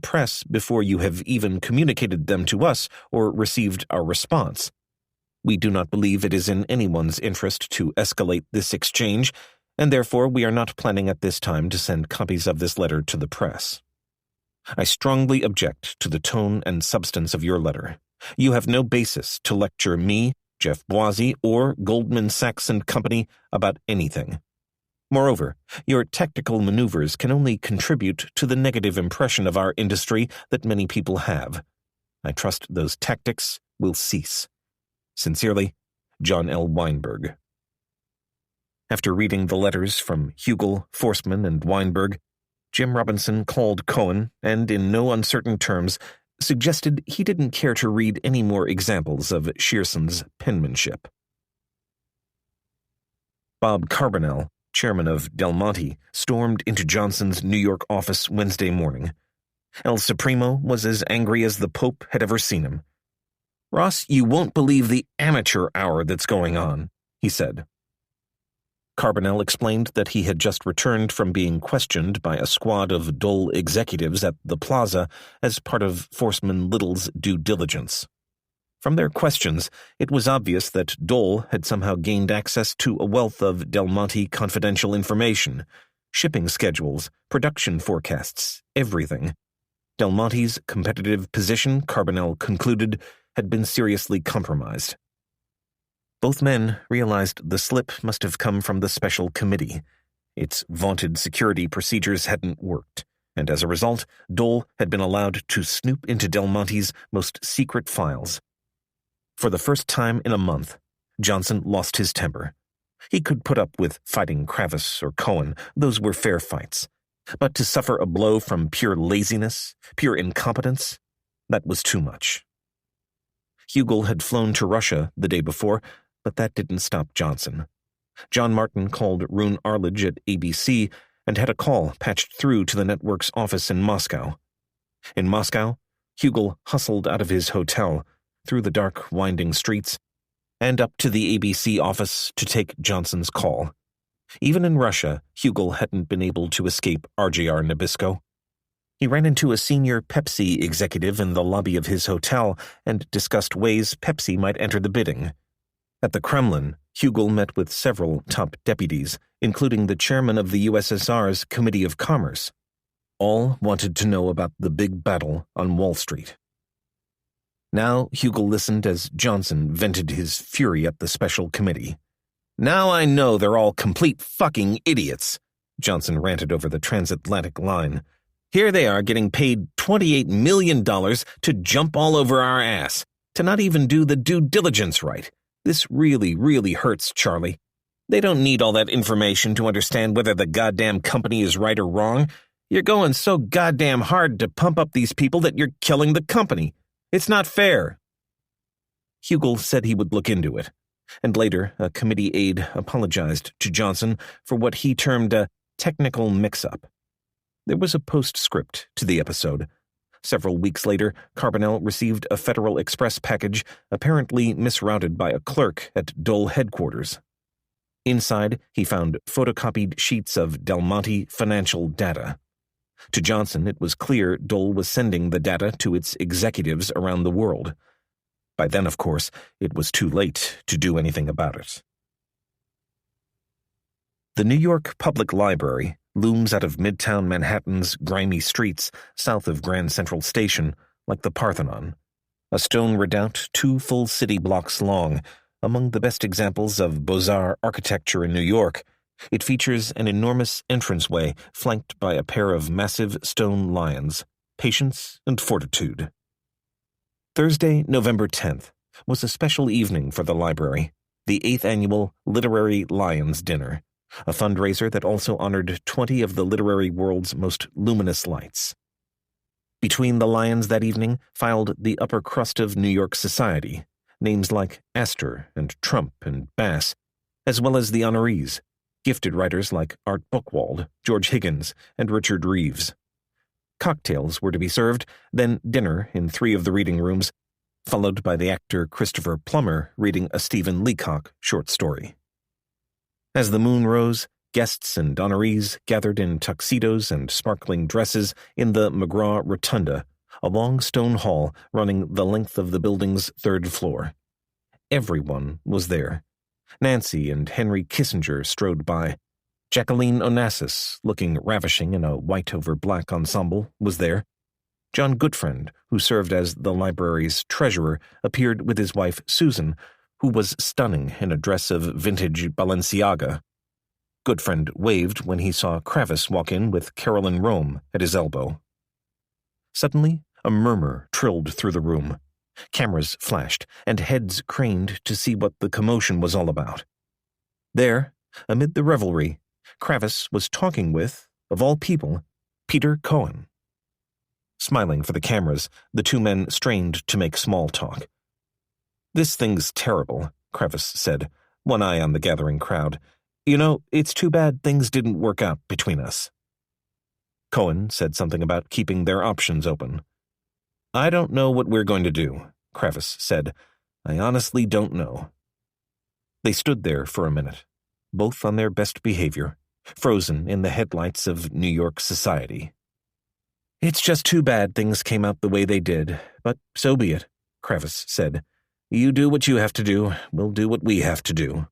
press before you have even communicated them to us or received our response. We do not believe it is in anyone's interest to escalate this exchange, and therefore we are not planning at this time to send copies of this letter to the press. I strongly object to the tone and substance of your letter. You have no basis to lecture me, Jeff Boise, or Goldman Sachs and Company about anything. Moreover, your technical maneuvers can only contribute to the negative impression of our industry that many people have. I trust those tactics will cease. Sincerely, John L. Weinberg. After reading the letters from Hugel, Forsman, and Weinberg, Jim Robinson called Cohen and, in no uncertain terms, suggested he didn't care to read any more examples of Shearson's penmanship. Bob Carbonell, chairman of Del Monte, stormed into Johnson's New York office Wednesday morning. El Supremo was as angry as the Pope had ever seen him. "Ross, you won't believe the amateur hour that's going on," he said. Carbonell explained that he had just returned from being questioned by a squad of Dole executives at the Plaza as part of Forsman Little's due diligence. From their questions, it was obvious that Dole had somehow gained access to a wealth of Del Monte confidential information, shipping schedules, production forecasts, everything. Del Monte's competitive position, Carbonell concluded, had been seriously compromised. Both men realized the slip must have come from the special committee. Its vaunted security procedures hadn't worked, and as a result, Dole had been allowed to snoop into Del Monte's most secret files. For the first time in a month, Johnson lost his temper. He could put up with fighting Kravis or Cohen, those were fair fights. But to suffer a blow from pure laziness, pure incompetence, that was too much. Hugel had flown to Russia the day before, but that didn't stop Johnson. John Martin called Rune Arledge at ABC and had a call patched through to the network's office in Moscow. In Moscow, Hugel hustled out of his hotel, through the dark, winding streets, and up to the ABC office to take Johnson's call. Even in Russia, Hugel hadn't been able to escape RJR Nabisco. He ran into a senior Pepsi executive in the lobby of his hotel and discussed ways Pepsi might enter the bidding. At the Kremlin, Hugel met with several top deputies, including the chairman of the USSR's Committee of Commerce. All wanted to know about the big battle on Wall Street. Now Hugel listened as Johnson vented his fury at the special committee. "Now I know they're all complete fucking idiots," Johnson ranted over the transatlantic line. "Here they are getting paid $28 million to jump all over our ass, to not even do the due diligence right. This really, really hurts, Charlie. They don't need all that information to understand whether the goddamn company is right or wrong. You're going so goddamn hard to pump up these people that you're killing the company. It's not fair." Hugel said he would look into it, and later a committee aide apologized to Johnson for what he termed a technical mix-up. There was a postscript to the episode. Several weeks later, Carbonell received a Federal Express package apparently misrouted by a clerk at Dole headquarters. Inside, he found photocopied sheets of Del Monte financial data. To Johnson, it was clear Dole was sending the data to its executives around the world. By then, of course, it was too late to do anything about it. The New York Public Library looms out of Midtown Manhattan's grimy streets south of Grand Central Station like the Parthenon, a stone redoubt 2 full city blocks long, among the best examples of Beaux-Arts architecture in New York. It features an enormous entranceway flanked by a pair of massive stone lions, Patience and Fortitude. Thursday, November 10th, was a special evening for the library, the 8th annual Literary Lions Dinner, a fundraiser that also honored 20 of the literary world's most luminous lights. Between the lions that evening filed the upper crust of New York society, names like Astor and Trump and Bass, as well as the honorees, gifted writers like Art Buchwald, George Higgins, and Richard Reeves. Cocktails were to be served, then dinner in 3 of the reading rooms, followed by the actor Christopher Plummer reading a Stephen Leacock short story. As the moon rose, Guests and honorees gathered in tuxedos and sparkling dresses in the McGraw Rotunda, a long stone hall running the length of the building's third floor. Everyone was there. Nancy and Henry Kissinger strode by. Jacqueline Onassis, looking ravishing in a white-over-black ensemble, was there. John Goodfriend, who served as the library's treasurer, appeared with his wife Susan, who was stunning in a dress of vintage Balenciaga. Goodfriend waved when he saw Kravis walk in with Carolyn Rome at his elbow. Suddenly, a murmur trilled through the room. Cameras flashed, and heads craned to see what the commotion was all about. There, amid the revelry, Kravis was talking with, of all people, Peter Cohen. Smiling for the cameras, the two men strained to make small talk. "This thing's terrible," Kravis said, one eye on the gathering crowd. "You know, it's too bad things didn't work out between us." Cohen said something about keeping their options open. "I don't know what we're going to do," Kravis said. "I honestly don't know." They stood there for a minute, both on their best behavior, frozen in the headlights of New York society. "It's just too bad things came out the way they did, but so be it," Kravis said. "You do what you have to do, we'll do what we have to do."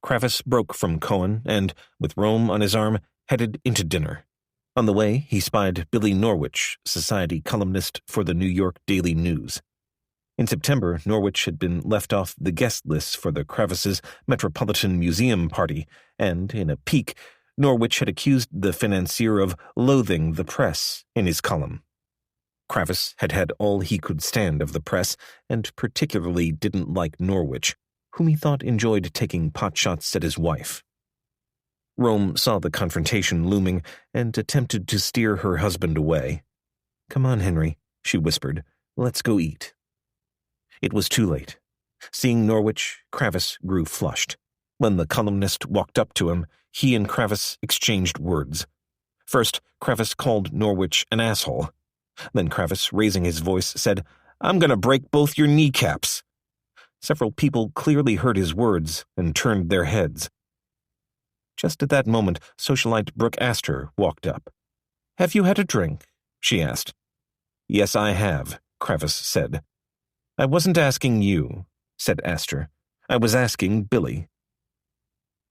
Kravis broke from Cohen and, with Rome on his arm, headed into dinner. On the way, he spied Billy Norwich, society columnist for the New York Daily News. In September, Norwich had been left off the guest list for the Kravis' Metropolitan Museum party, and, in a pique, Norwich had accused the financier of loathing the press in his column. Kravis had had all he could stand of the press, and particularly didn't like Norwich, whom he thought enjoyed taking potshots at his wife. Rome saw the confrontation looming and attempted to steer her husband away. "Come on, Henry," she whispered. "Let's go eat." It was too late. Seeing Norwich, Kravis grew flushed. When the columnist walked up to him, he and Kravis exchanged words. First, Kravis called Norwich an asshole. Then Kravis, raising his voice, said, "I'm going to break both your kneecaps." Several people clearly heard his words and turned their heads. Just at that moment, socialite Brooke Astor walked up. "Have you had a drink?" she asked. "Yes, I have," Kravis said. "I wasn't asking you," said Astor. "I was asking Billy."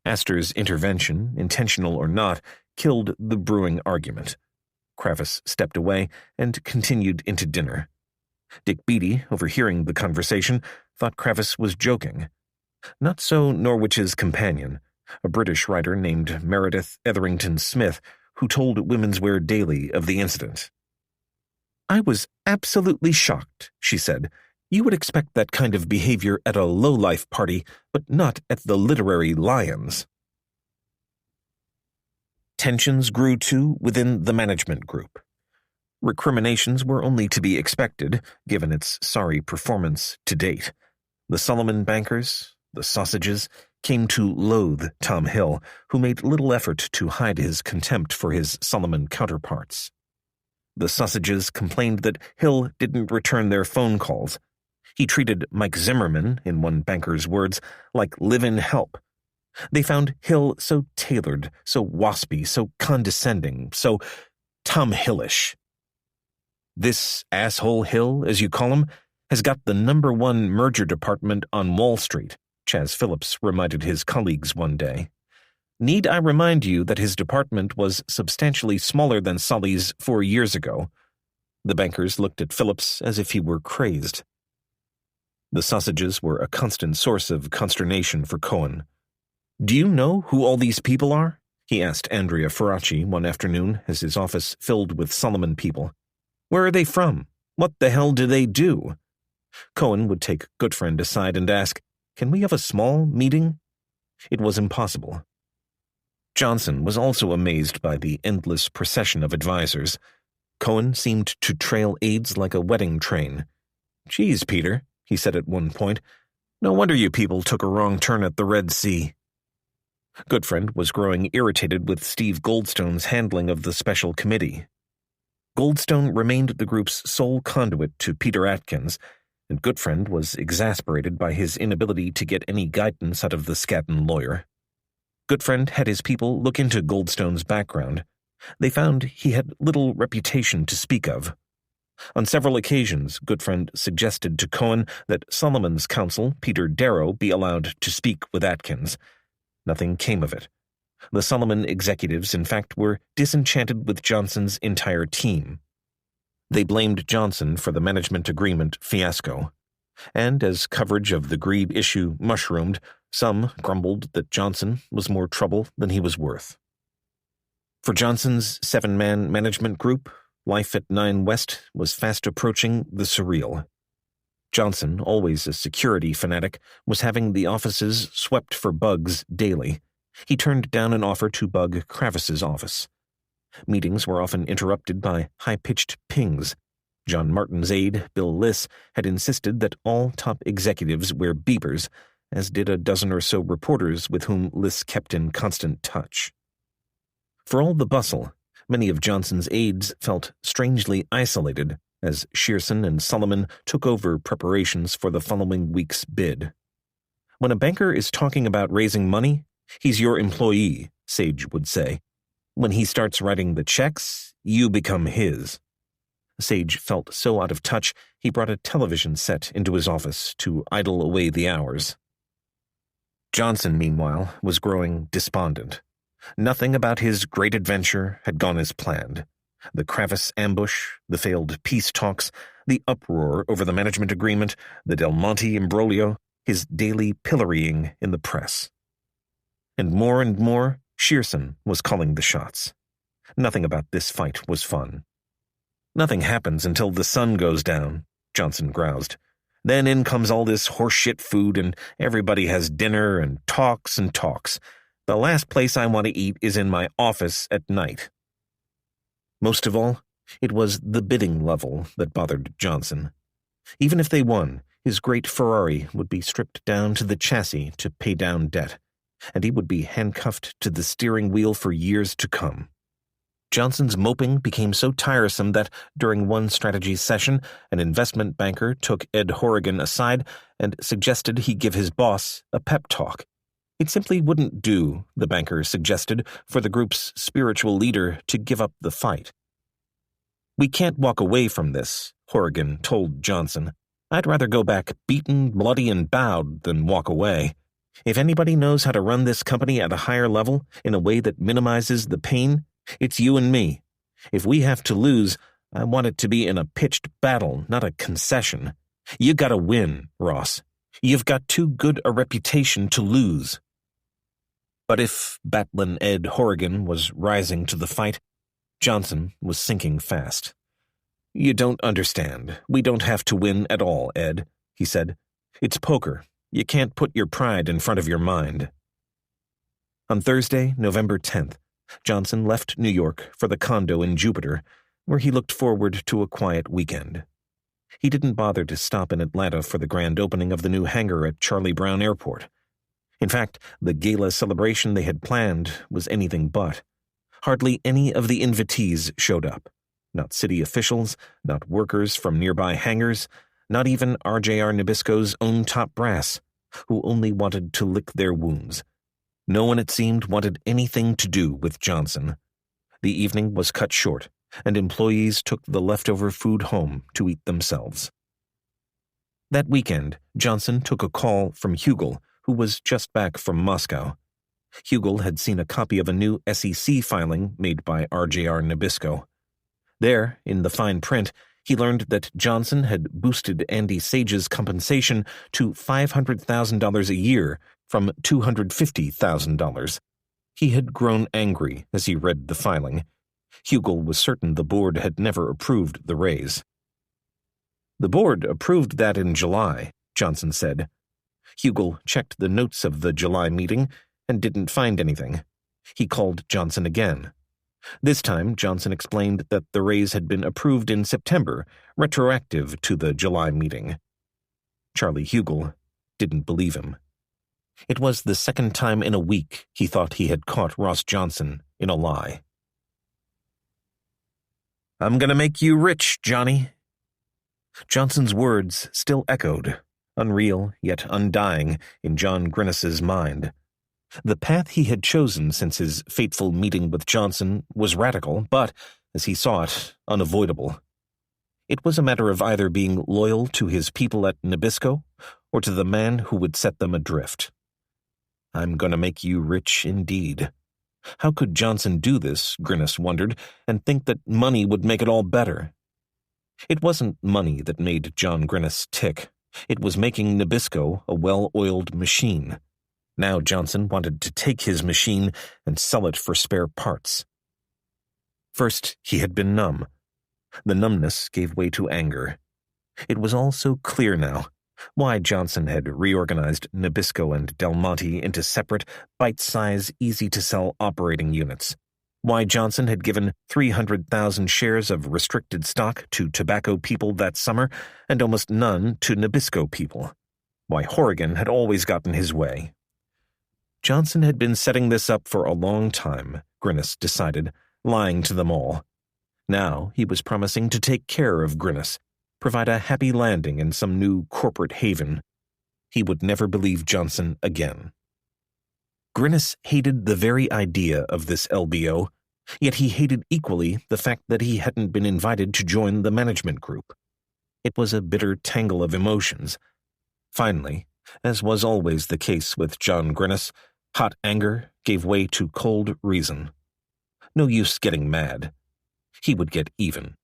Astor's intervention, intentional or not, killed the brewing argument. Kravis stepped away and continued into dinner. Dick Beatty, overhearing the conversation, thought Kravis was joking. Not so Norwich's companion, a British writer named Meredith Etherington Smith, who told Women's Wear Daily of the incident. "I was absolutely shocked," she said. "You would expect that kind of behavior at a low-life party, but not at the Literary Lions." Tensions grew, too, within the management group. Recriminations were only to be expected, given its sorry performance to date. The Solomon bankers, the sausages, came to loathe Tom Hill, who made little effort to hide his contempt for his Solomon counterparts. The sausages complained that Hill didn't return their phone calls. He treated Mike Zimmerman, in one banker's words, like live-in help. They found Hill so tailored, so waspy, so condescending, so Tom Hillish. "This asshole Hill, as you call him, has got the #1 merger department on Wall Street," Chas Phillips reminded his colleagues one day. "Need I remind you that his department was substantially smaller than Solly's 4 years ago?" The bankers looked at Phillips as if he were crazed. The sausages were a constant source of consternation for Cohen. "Do you know who all these people are?" he asked Andrea Ferracci one afternoon as his office filled with Solomon people. "Where are they from? What the hell do they do?" Cohen would take Goodfriend aside and ask, "Can we have a small meeting?" It was impossible. Johnson was also amazed by the endless procession of advisors. Cohen seemed to trail aides like a wedding train. "Geez, Peter," he said at one point, "no wonder you people took a wrong turn at the Red Sea." Goodfriend was growing irritated with Steve Goldstone's handling of the special committee. Goldstone remained the group's sole conduit to Peter Atkins, and Goodfriend was exasperated by his inability to get any guidance out of the Skadden lawyer. Goodfriend had his people look into Goldstone's background. They found he had little reputation to speak of. On several occasions, Goodfriend suggested to Cohen that Solomon's counsel, Peter Darrow, be allowed to speak with Atkins. Nothing came of it. The Solomon executives, in fact, were disenchanted with Johnson's entire team. They blamed Johnson for the management agreement fiasco. And as coverage of the Grebe issue mushroomed, some grumbled that Johnson was more trouble than he was worth. For Johnson's 7-man management group, life at 9 West was fast approaching the surreal. Johnson, always a security fanatic, was having the offices swept for bugs daily. He turned down an offer to bug Kravis's office. Meetings were often interrupted by high-pitched pings. John Martin's aide, Bill Liss, had insisted that all top executives wear beepers, as did a dozen or so reporters with whom Liss kept in constant touch. For all the bustle, many of Johnson's aides felt strangely isolated as Shearson and Solomon took over preparations for the following week's bid. When a banker is talking about raising money, he's your employee, Sage would say. When he starts writing the checks, you become his. Sage felt so out of touch, he brought a television set into his office to idle away the hours. Johnson, meanwhile, was growing despondent. Nothing about his great adventure had gone as planned. The Kravis ambush, the failed peace talks, the uproar over the management agreement, the Del Monte imbroglio, his daily pillorying in the press. And more, Shearson was calling the shots. Nothing about this fight was fun. Nothing happens until the sun goes down, Johnson groused. Then in comes all this horseshit food and everybody has dinner and talks and talks. The last place I want to eat is in my office at night. Most of all, it was the bidding level that bothered Johnson. Even if they won, his great Ferrari would be stripped down to the chassis to pay down debt, and he would be handcuffed to the steering wheel for years to come. Johnson's moping became so tiresome that, during one strategy session, an investment banker took Ed Horrigan aside and suggested he give his boss a pep talk. It simply wouldn't do, the banker suggested, for the group's spiritual leader to give up the fight. "We can't walk away from this," Horrigan told Johnson. "I'd rather go back beaten, bloody, and bowed than walk away. If anybody knows how to run this company at a higher level in a way that minimizes the pain, it's you and me. If we have to lose, I want it to be in a pitched battle, not a concession. You gotta win, Ross. You've got too good a reputation to lose." But if Batlin Ed Horrigan was rising to the fight, Johnson was sinking fast. "You don't understand. We don't have to win at all, Ed," he said. "It's poker. You can't put your pride in front of your mind." On Thursday, November 10th, Johnson left New York for the condo in Jupiter, where he looked forward to a quiet weekend. He didn't bother to stop in Atlanta for the grand opening of the new hangar at Charlie Brown Airport. In fact, the gala celebration they had planned was anything but. Hardly any of the invitees showed up. Not city officials, not workers from nearby hangars, not even RJR Nabisco's own top brass, who only wanted to lick their wounds. No one, it seemed, wanted anything to do with Johnson. The evening was cut short, and employees took the leftover food home to eat themselves. That weekend, Johnson took a call from Hugel, who was just back from Moscow. Hugel had seen a copy of a new SEC filing made by RJR Nabisco. There, in the fine print, he learned that Johnson had boosted Andy Sage's compensation to $500,000 a year from $250,000. He had grown angry as he read the filing. Hugel was certain the board had never approved the raise. "The board approved that in July," Johnson said. Hugel checked the notes of the July meeting and didn't find anything. He called Johnson again. This time, Johnson explained that the raise had been approved in September, retroactive to the July meeting. Charlie Hugel didn't believe him. It was the second time in a week he thought he had caught Ross Johnson in a lie. "I'm gonna make you rich, Johnny." Johnson's words still echoed, unreal yet undying, in John Grinnis's mind. The path he had chosen since his fateful meeting with Johnson was radical, but, as he saw it, unavoidable. It was a matter of either being loyal to his people at Nabisco or to the man who would set them adrift. "I'm going to make you rich indeed." How could Johnson do this, Grinnis wondered, and think that money would make it all better? It wasn't money that made John Grinnis tick. It was making Nabisco a well-oiled machine. Now Johnson wanted to take his machine and sell it for spare parts. First, he had been numb. The numbness gave way to anger. It was all so clear now why Johnson had reorganized Nabisco and Del Monte into separate, bite-size, easy-to-sell operating units. Why Johnson had given 300,000 shares of restricted stock to tobacco people that summer and almost none to Nabisco people. Why Horrigan had always gotten his way. Johnson had been setting this up for a long time, Grinnis decided, lying to them all. Now he was promising to take care of Grinnis, provide a happy landing in some new corporate haven. He would never believe Johnson again. Grinnis hated the very idea of this LBO, yet he hated equally the fact that he hadn't been invited to join the management group. It was a bitter tangle of emotions. Finally, as was always the case with John Grinnis, hot anger gave way to cold reason. No use getting mad. He would get even.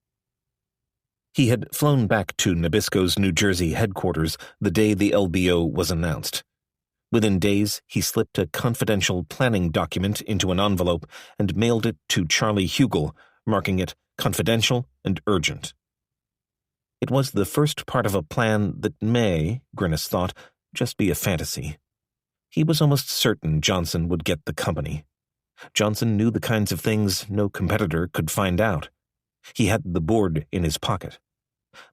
He had flown back to Nabisco's New Jersey headquarters the day the LBO was announced. Within days, he slipped a confidential planning document into an envelope and mailed it to Charlie Hugel, marking it confidential and urgent. It was the first part of a plan that may, Grinnis thought, just be a fantasy. He was almost certain Johnson would get the company. Johnson knew the kinds of things no competitor could find out. He had the board in his pocket.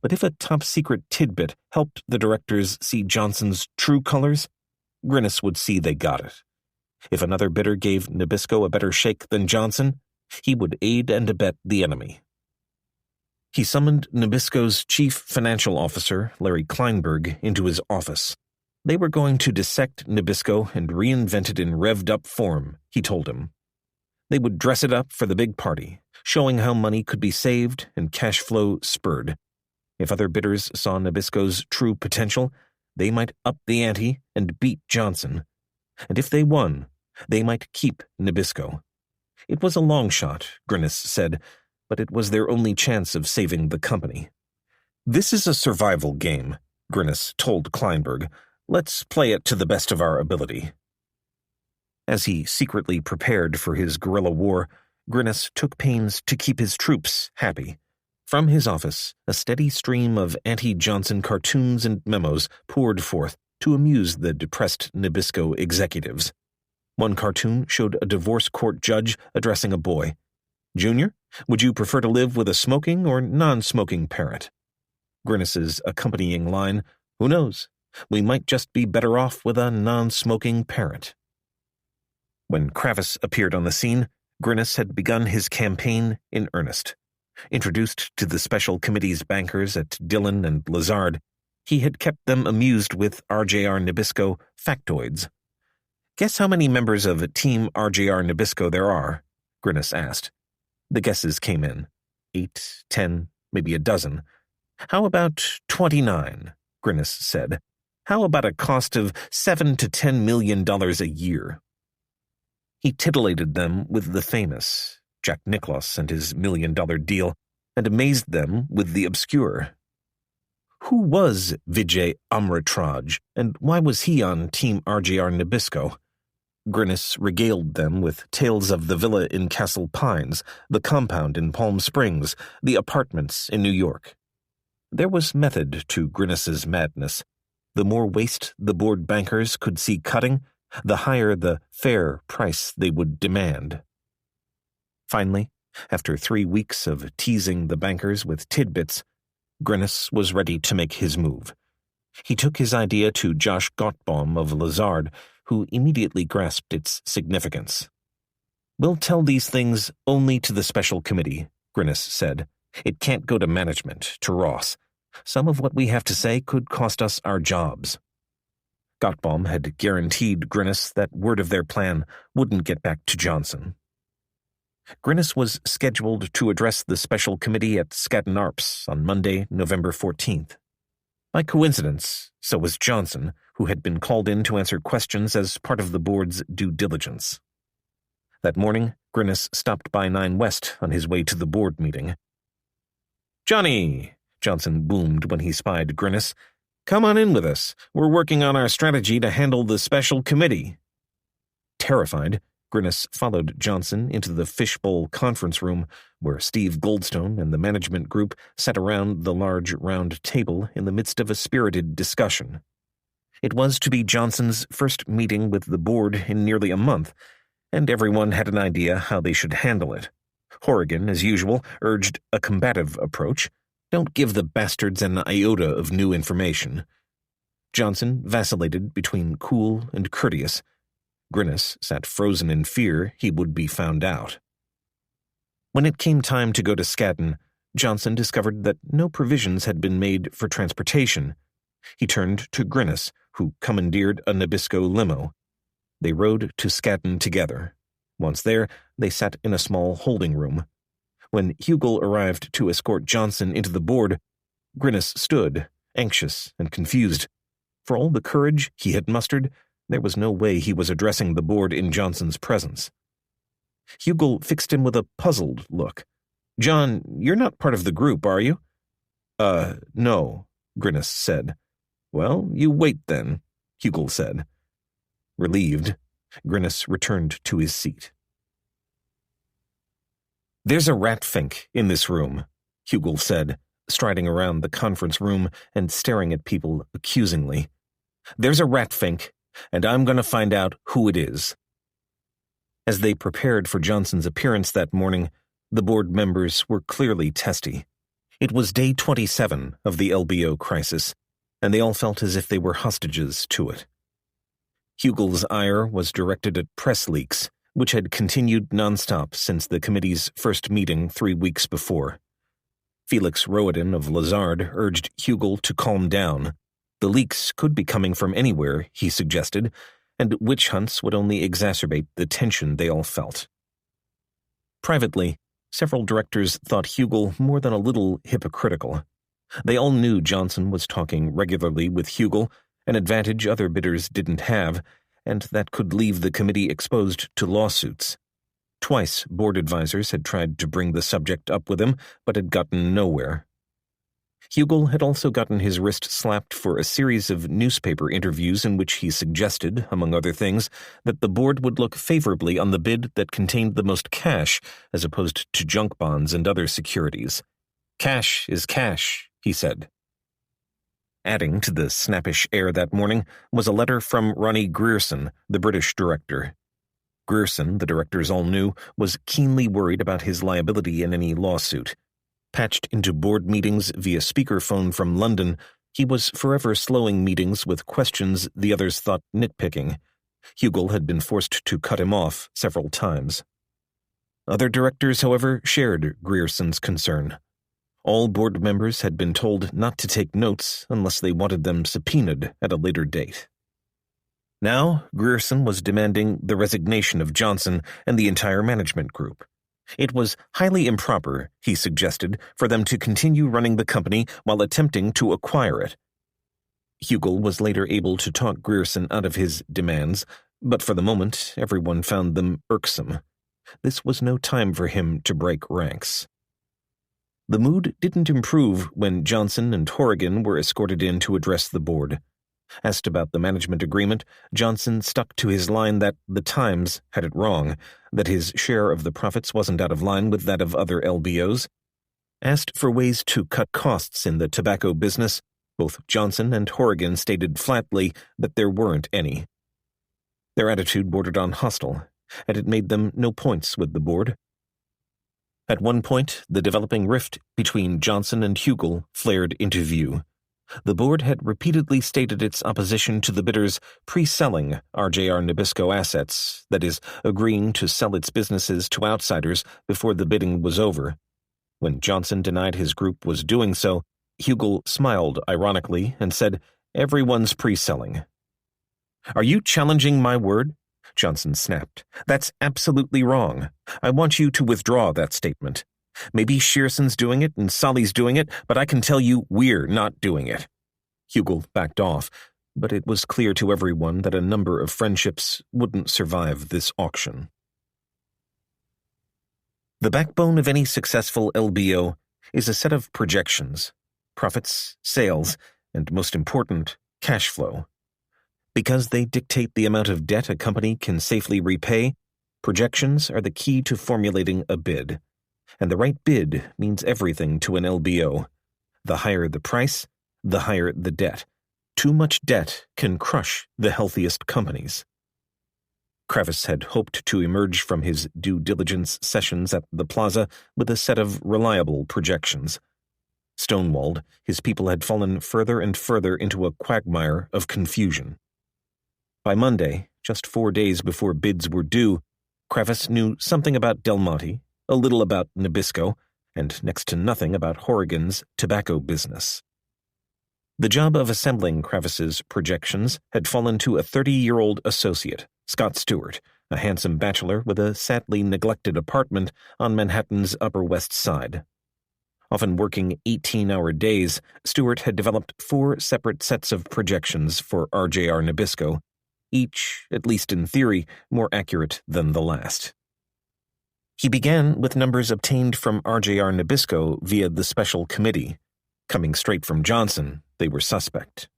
But if a top-secret tidbit helped the directors see Johnson's true colors, Grinnis would see they got it. If another bidder gave Nabisco a better shake than Johnson, he would aid and abet the enemy. He summoned Nabisco's chief financial officer, Larry Kleinberg, into his office. They were going to dissect Nabisco and reinvent it in revved-up form, he told him. They would dress it up for the big party, showing how money could be saved and cash flow spurred. If other bidders saw Nabisco's true potential, they might up the ante and beat Johnson. And if they won, they might keep Nabisco. It was a long shot, Grinnis said, but it was their only chance of saving the company. "This is a survival game," Grinnis told Kleinberg. "Let's play it to the best of our ability." As he secretly prepared for his guerrilla war, Grinnis took pains to keep his troops happy. From his office, a steady stream of anti-Johnson cartoons and memos poured forth to amuse the depressed Nabisco executives. One cartoon showed a divorce court judge addressing a boy. "Junior, would you prefer to live with a smoking or non-smoking parent?" Grinnis's accompanying line, "Who knows? We might just be better off with a non-smoking parent." When Kravis appeared on the scene, Grinnis had begun his campaign in earnest. Introduced to the special committee's bankers at Dillon and Lazard, he had kept them amused with RJR Nabisco factoids. "Guess how many members of Team RJR Nabisco there are?" Grinnis asked. The guesses came in. 8, 10, maybe a dozen. "How about 29, Grinnis said. "How about a cost of $7 to $10 million a year?" He titillated them with the famous, Jack Nicklaus and his $1 million deal, and amazed them with the obscure. Who was Vijay Amritraj, and why was he on Team RJR Nabisco? Grinnis regaled them with tales of the villa in Castle Pines, the compound in Palm Springs, the apartments in New York. There was method to Grinnis's madness. The more waste the board bankers could see cutting, the higher the fair price they would demand. Finally, after 3 weeks of teasing the bankers with tidbits, Grinnis was ready to make his move. He took his idea to Josh Gottbaum of Lazard, who immediately grasped its significance. "We'll tell these things only to the special committee," Grinnis said. "It can't go to management, to Ross. Some of what we have to say could cost us our jobs." Gottbaum had guaranteed Grinnis that word of their plan wouldn't get back to Johnson. Grinnis was scheduled to address the special committee at Skadden Arps on Monday, November 14th. By coincidence, so was Johnson, who had been called in to answer questions as part of the board's due diligence. That morning, Grinnis stopped by 9 West on his way to the board meeting. "Johnny," Johnson boomed when he spied Grinnis, "come on in with us. We're working on our strategy to handle the special committee." Terrified, Grinnis followed Johnson into the fishbowl conference room where Steve Goldstone and the management group sat around the large round table in the midst of a spirited discussion. It was to be Johnson's first meeting with the board in nearly a month, and everyone had an idea how they should handle it. Horrigan, as usual, urged a combative approach. Don't give the bastards an iota of new information. Johnson vacillated between cool and courteous. Grinnis sat frozen in fear he would be found out. When it came time to go to Skadden, Johnson discovered that no provisions had been made for transportation. He turned to Grinnis, who commandeered a Nabisco limo. They rode to Skadden together. Once there, they sat in a small holding room. When Hugel arrived to escort Johnson into the board, Grinnis stood, anxious and confused. For all the courage he had mustered, there was no way he was addressing the board in Johnson's presence. Hugel fixed him with a puzzled look. "John, you're not part of the group, are you?" No," Grinnis said. "Well, you wait then," Hugel said. Relieved, Grinnis returned to his seat. "There's a rat-fink in this room," Hugel said, striding around the conference room and staring at people accusingly. "There's a rat-fink, and I'm going to find out who it is." As they prepared for Johnson's appearance that morning, the board members were clearly testy. It was day 27 of the LBO crisis, and they all felt as if they were hostages to it. Hugel's ire was directed at press leaks, which had continued nonstop since the committee's first meeting 3 weeks before. Felix Roeden of Lazard urged Hugel to calm down. The leaks could be coming from anywhere, he suggested, and witch hunts would only exacerbate the tension they all felt. Privately, several directors thought Hugel more than a little hypocritical. They all knew Johnson was talking regularly with Hugel, an advantage other bidders didn't have, and that could leave the committee exposed to lawsuits. Twice, board advisors had tried to bring the subject up with him, but had gotten nowhere. Hugel had also gotten his wrist slapped for a series of newspaper interviews in which he suggested, among other things, that the board would look favorably on the bid that contained the most cash as opposed to junk bonds and other securities. "Cash is cash," he said. Adding to the snappish air that morning was a letter from Ronnie Grierson, the British director. Grierson, the directors all knew, was keenly worried about his liability in any lawsuit. Patched into board meetings via speakerphone from London, he was forever slowing meetings with questions the others thought nitpicking. Hugel had been forced to cut him off several times. Other directors, however, shared Grierson's concern. All board members had been told not to take notes unless they wanted them subpoenaed at a later date. Now, Grierson was demanding the resignation of Johnson and the entire management group. It was highly improper, he suggested, for them to continue running the company while attempting to acquire it. Hugel was later able to talk Grierson out of his demands, but for the moment everyone found them irksome. This was no time for him to break ranks. The mood didn't improve when Johnson and Horrigan were escorted in to address the board. Asked about the management agreement, Johnson stuck to his line that the Times had it wrong, that his share of the profits wasn't out of line with that of other LBOs. Asked for ways to cut costs in the tobacco business, both Johnson and Horrigan stated flatly that there weren't any. Their attitude bordered on hostile, and it made them no points with the board. At one point, the developing rift between Johnson and Hugel flared into view. The board had repeatedly stated its opposition to the bidders pre-selling RJR Nabisco assets, that is, agreeing to sell its businesses to outsiders before the bidding was over. When Johnson denied his group was doing so, Hugel smiled ironically and said, "Everyone's pre-selling." Are you challenging my word? Johnson snapped. That's absolutely wrong. I want you to withdraw that statement. Maybe Shearson's doing it and Solly's doing it, but I can tell you we're not doing it. Hugel backed off, but it was clear to everyone that a number of friendships wouldn't survive this auction. The backbone of any successful LBO is a set of projections, profits, sales, and most important, cash flow. Because they dictate the amount of debt a company can safely repay, projections are the key to formulating a bid. And the right bid means everything to an LBO. The higher the price, the higher the debt. Too much debt can crush the healthiest companies. Kravis had hoped to emerge from his due diligence sessions at the plaza with a set of reliable projections. Stonewalled, his people had fallen further and further into a quagmire of confusion. By Monday, just 4 days before bids were due, Kravis knew something about Del Monte, a little about Nabisco, and next to nothing about Horrigan's tobacco business. The job of assembling Kravis's projections had fallen to a 30-year-old associate, Scott Stewart, a handsome bachelor with a sadly neglected apartment on Manhattan's Upper West Side. Often working 18-hour days, Stewart had developed 4 separate sets of projections for RJR Nabisco, each, at least in theory, more accurate than the last. He began with numbers obtained from RJR Nabisco via the special committee. Coming straight from Johnson, they were suspect.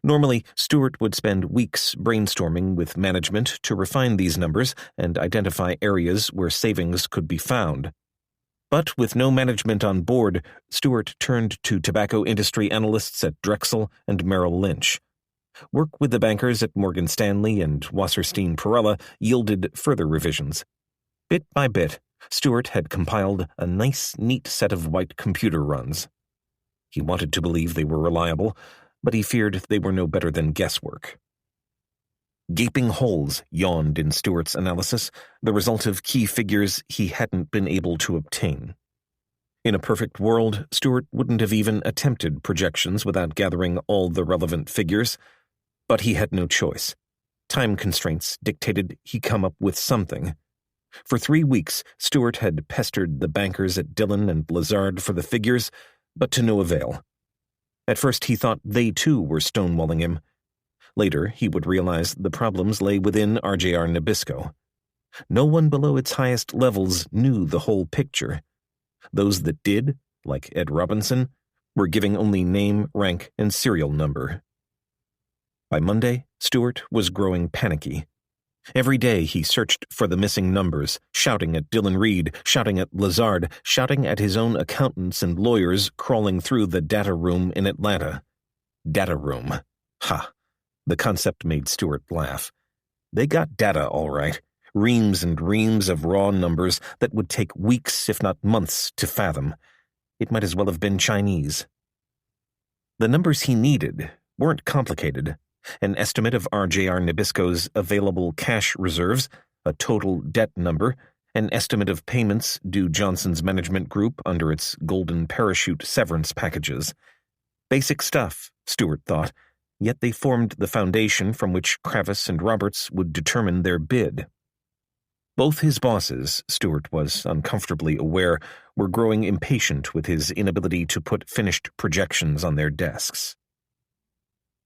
Normally, Stewart would spend weeks brainstorming with management to refine these numbers and identify areas where savings could be found. But with no management on board, Stewart turned to tobacco industry analysts at Drexel and Merrill Lynch. Work with the bankers at Morgan Stanley and Wasserstein Perella yielded further revisions. Bit by bit, Stewart had compiled a nice, neat set of white computer runs. He wanted to believe they were reliable, but he feared they were no better than guesswork. Gaping holes yawned in Stewart's analysis, the result of key figures he hadn't been able to obtain. In a perfect world, Stewart wouldn't have even attempted projections without gathering all the relevant figures, but he had no choice. Time constraints dictated he come up with something. For 3 weeks, Stewart had pestered the bankers at Dillon and Lazard for the figures, but to no avail. At first he thought they too were stonewalling him. Later he would realize the problems lay within RJR Nabisco. No one below its highest levels knew the whole picture. Those that did, like Ed Robinson, were giving only name, rank, and serial number. By Monday, Stewart was growing panicky. Every day he searched for the missing numbers, shouting at Dillon Reed, shouting at Lazard, shouting at his own accountants and lawyers crawling through the data room in Atlanta. Data room. Ha! The concept made Stewart laugh. They got data, all right. Reams and reams of raw numbers that would take weeks, if not months, to fathom. It might as well have been Chinese. The numbers he needed weren't complicated. An estimate of RJR Nabisco's available cash reserves, a total debt number, an estimate of payments due Johnson's management group under its golden parachute severance packages. Basic stuff, Stewart thought, yet they formed the foundation from which Kravis and Roberts would determine their bid. Both his bosses, Stewart was uncomfortably aware, were growing impatient with his inability to put finished projections on their desks.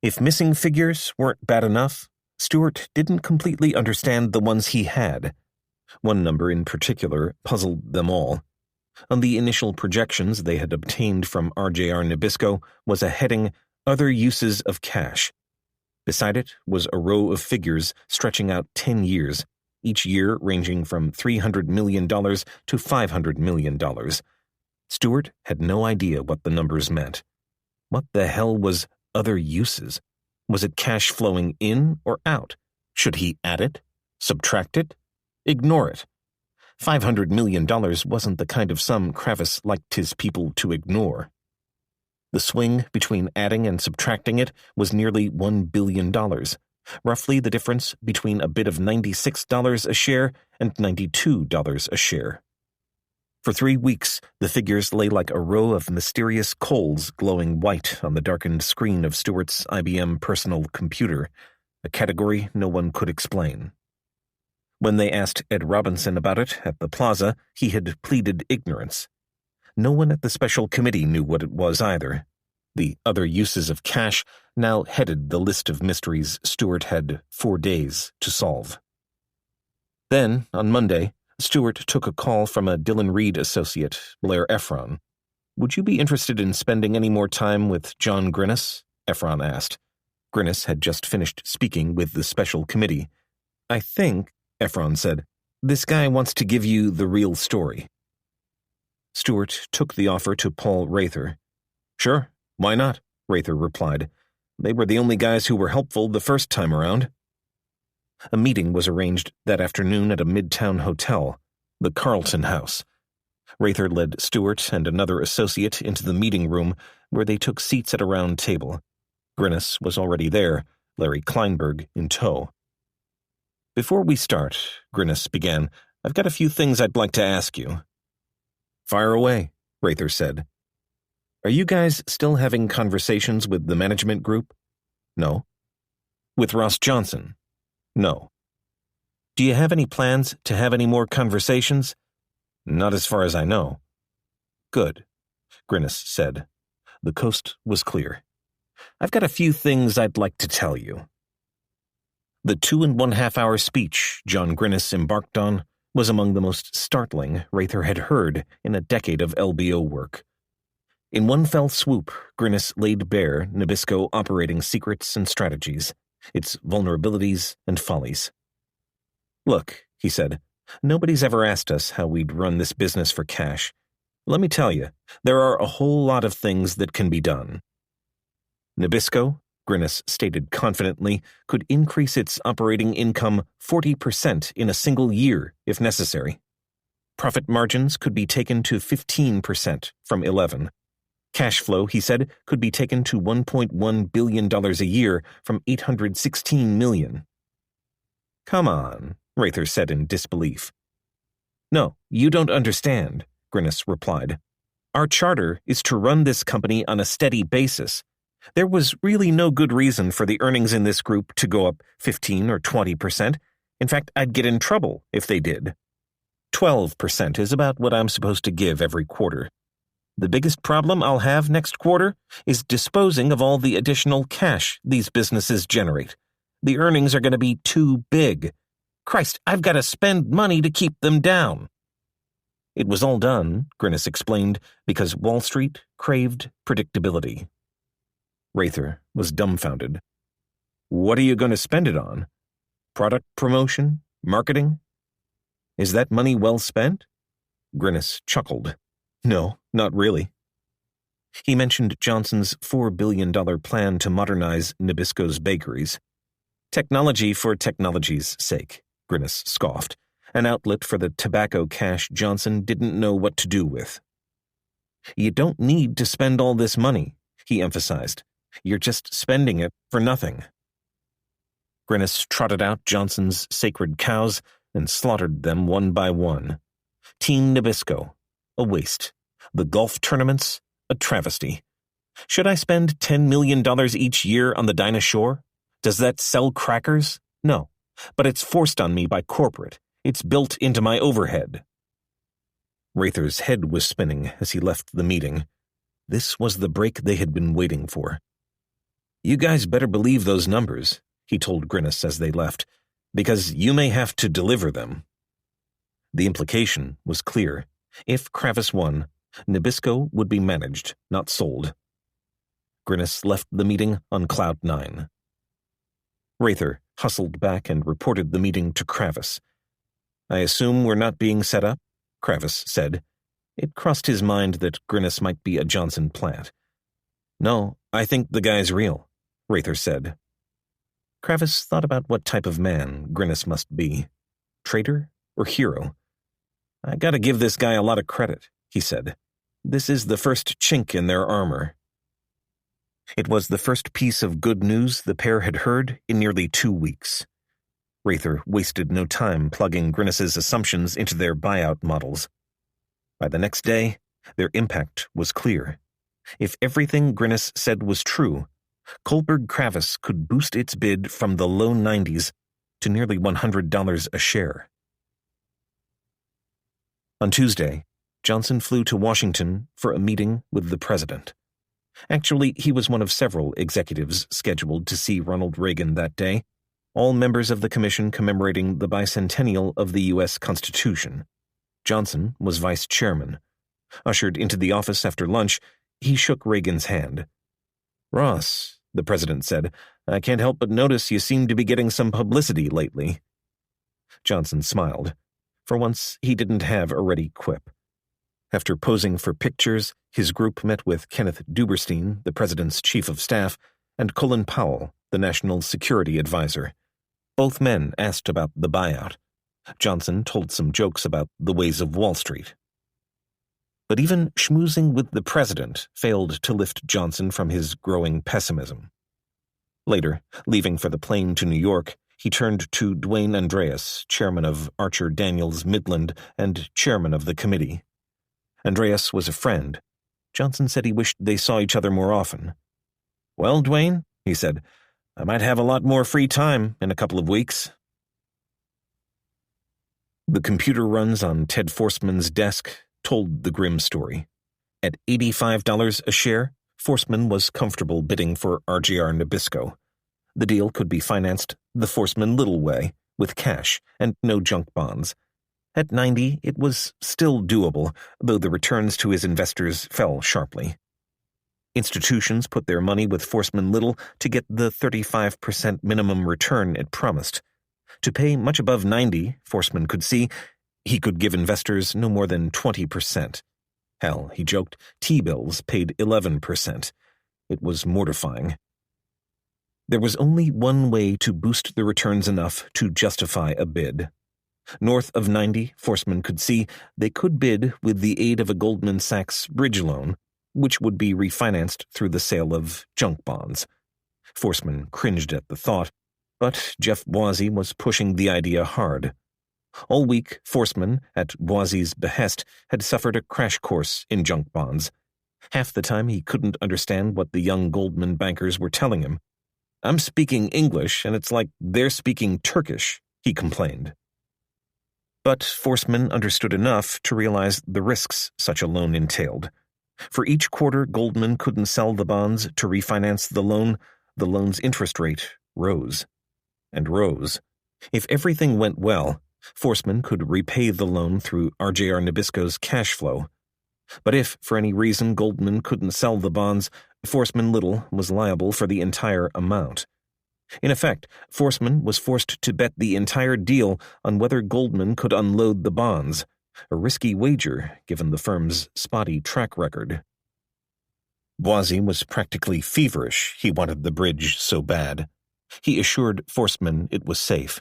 If missing figures weren't bad enough, Stewart didn't completely understand the ones he had. One number in particular puzzled them all. On the initial projections they had obtained from RJR Nabisco was a heading, Other Uses of Cash. Beside it was a row of figures stretching out 10 years, each year ranging from $300 million to $500 million. Stewart had no idea what the numbers meant. What the hell was other uses? Was it cash flowing in or out? Should he add it? Subtract it? Ignore it? $500 million wasn't the kind of sum Kravis liked his people to ignore. The swing between adding and subtracting it was nearly $1 billion, roughly the difference between a bid of $96 a share and $92 a share. For 3 weeks, the figures lay like a row of mysterious coals glowing white on the darkened screen of Stewart's IBM personal computer. a category no one could explain. When they asked Ed Robinson about it at the plaza, he had pleaded ignorance. No one at the special committee knew what it was either. The other uses of cash now headed the list of mysteries Stewart had 4 days to solve. Then, on Monday, Stewart took a call from a Dillon Reed associate, Blair Efron. "Would you be interested in spending any more time with John Grinnis?" Efron asked. Grinnis had just finished speaking with the special committee. "I think," Efron said, "this guy wants to give you the real story." Stewart took the offer to Paul Rather. "Sure, why not?" Rather replied. "They were the only guys who were helpful the first time around." A meeting was arranged that afternoon at a midtown hotel, the Carlton House. Rather led Stewart and another associate into the meeting room, where they took seats at a round table. Grinnis was already there, Larry Kleinberg in tow. "Before we start," Grinnis began, "I've got a few things I'd like to ask you." "Fire away," Rather said. "Are you guys still having conversations with the management group?" "No." "With Ross Johnson?" "No." "Do you have any plans to have any more conversations?" "Not as far as I know." "Good," Grinnis said. The coast was clear. "I've got a few things I'd like to tell you." The 2.5-hour speech John Grinnis embarked on was among the most startling Rather had heard in a decade of LBO work. In one fell swoop, Grinnis laid bare Nabisco operating secrets and strategies, its vulnerabilities and follies. "Look," he said, "nobody's ever asked us how we'd run this business for cash. Let me tell you, there are a whole lot of things that can be done." Nabisco, Grinnis stated confidently, could increase its operating income 40% in a single year if necessary. Profit margins could be taken to 15% from 11%. Cash flow, he said, could be taken to $1.1 billion a year from $816 million. "Come on," Rather said in disbelief. "No, you don't understand," Grinnis replied. "Our charter is to run this company on a steady basis. There was really no good reason for the earnings in this group to go up 15 or 20%. In fact, I'd get in trouble if they did. 12% is about what I'm supposed to give every quarter. The biggest problem I'll have next quarter is disposing of all the additional cash these businesses generate. The earnings are going to be too big. Christ, I've got to spend money to keep them down." It was all done, Grinnis explained, because Wall Street craved predictability. Rather was dumbfounded. "What are you going to spend it on? Product promotion? Marketing? Is that money well spent?" Grinnis chuckled. "No, not really." He mentioned Johnson's $4 billion plan to modernize Nabisco's bakeries. "Technology for technology's sake," Grinnis scoffed, an outlet for the tobacco cash Johnson didn't know what to do with. "You don't need to spend all this money," he emphasized. "You're just spending it for nothing." Grinnis trotted out Johnson's sacred cows and slaughtered them one by one. Team Nabisco, a waste. The golf tournaments, a travesty. Should I spend $10 million each year on the Dinah Shore? Does that sell crackers? No, but it's forced on me by corporate. It's built into my overhead. Rather's head was spinning as he left the meeting. This was the break they had been waiting for. "You guys better believe those numbers," he told Grinnis as they left, "because you may have to deliver them." The implication was clear. If Kravis won, Nabisco would be managed, not sold. Grinnis left the meeting on cloud 9. Rather hustled back and reported the meeting to Kravis. "I assume we're not being set up?" Kravis said. It crossed his mind that Grinnis might be a Johnson plant. "No, I think the guy's real," Rather said. Kravis thought about what type of man Grinnis must be. Traitor or hero? "I gotta give this guy a lot of credit," he said. "This is the first chink in their armor." It was the first piece of good news the pair had heard in nearly 2 weeks. Rather wasted no time plugging Grinnis's assumptions into their buyout models. By the next day, their impact was clear. If everything Grinnis said was true, Kohlberg Kravis could boost its bid from the low 90s to nearly $100 a share. On Tuesday, Johnson flew to Washington for a meeting with the president. Actually, he was one of several executives scheduled to see Ronald Reagan that day, all members of the commission commemorating the bicentennial of the U.S. Constitution. Johnson was vice chairman. Ushered into the office after lunch, he shook Reagan's hand. "Ross," the president said, "I can't help but notice you seem to be getting some publicity lately." Johnson smiled. For once, he didn't have a ready quip. After posing for pictures, his group met with Kenneth Duberstein, the president's chief of staff, and Colin Powell, the national security advisor. Both men asked about the buyout. Johnson told some jokes about the ways of Wall Street. But even schmoozing with the president failed to lift Johnson from his growing pessimism. Later, leaving for the plane to New York, he turned to Dwayne Andreas, chairman of Archer Daniels Midland and chairman of the committee. Andreas was a friend. Johnson said he wished they saw each other more often. "Well, Dwayne," he said, "I might have a lot more free time in a couple of weeks." The computer runs on Ted Forsman's desk told the grim story. At $85 a share, Forsman was comfortable bidding for RJR Nabisco. The deal could be financed the Forsman-Little way, with cash and no junk bonds. At 90, it was still doable, though the returns to his investors fell sharply. Institutions put their money with Forsman-Little to get the 35% minimum return it promised. To pay much above 90, Forsman could see, he could give investors no more than 20%. Hell, he joked, T-bills paid 11%. It was mortifying. There was only one way to boost the returns enough to justify a bid. North of 90, Forsman could see they could bid with the aid of a Goldman Sachs bridge loan, which would be refinanced through the sale of junk bonds. Forsman cringed at the thought, but Jeff Boise was pushing the idea hard. All week, Forsman, at Boise's behest, had suffered a crash course in junk bonds. Half the time he couldn't understand what the young Goldman bankers were telling him. "I'm speaking English, and it's like they're speaking Turkish," he complained. But Forsman understood enough to realize the risks such a loan entailed. For each quarter Goldman couldn't sell the bonds to refinance the loan's interest rate rose and rose. If everything went well, Forsman could repay the loan through RJR Nabisco's cash flow. But if, for any reason, Goldman couldn't sell the bonds, Forsman-Little was liable for the entire amount. In effect, Forsman was forced to bet the entire deal on whether Goldman could unload the bonds, a risky wager given the firm's spotty track record. Boise was practically feverish he wanted the bridge so bad. He assured Forsman it was safe.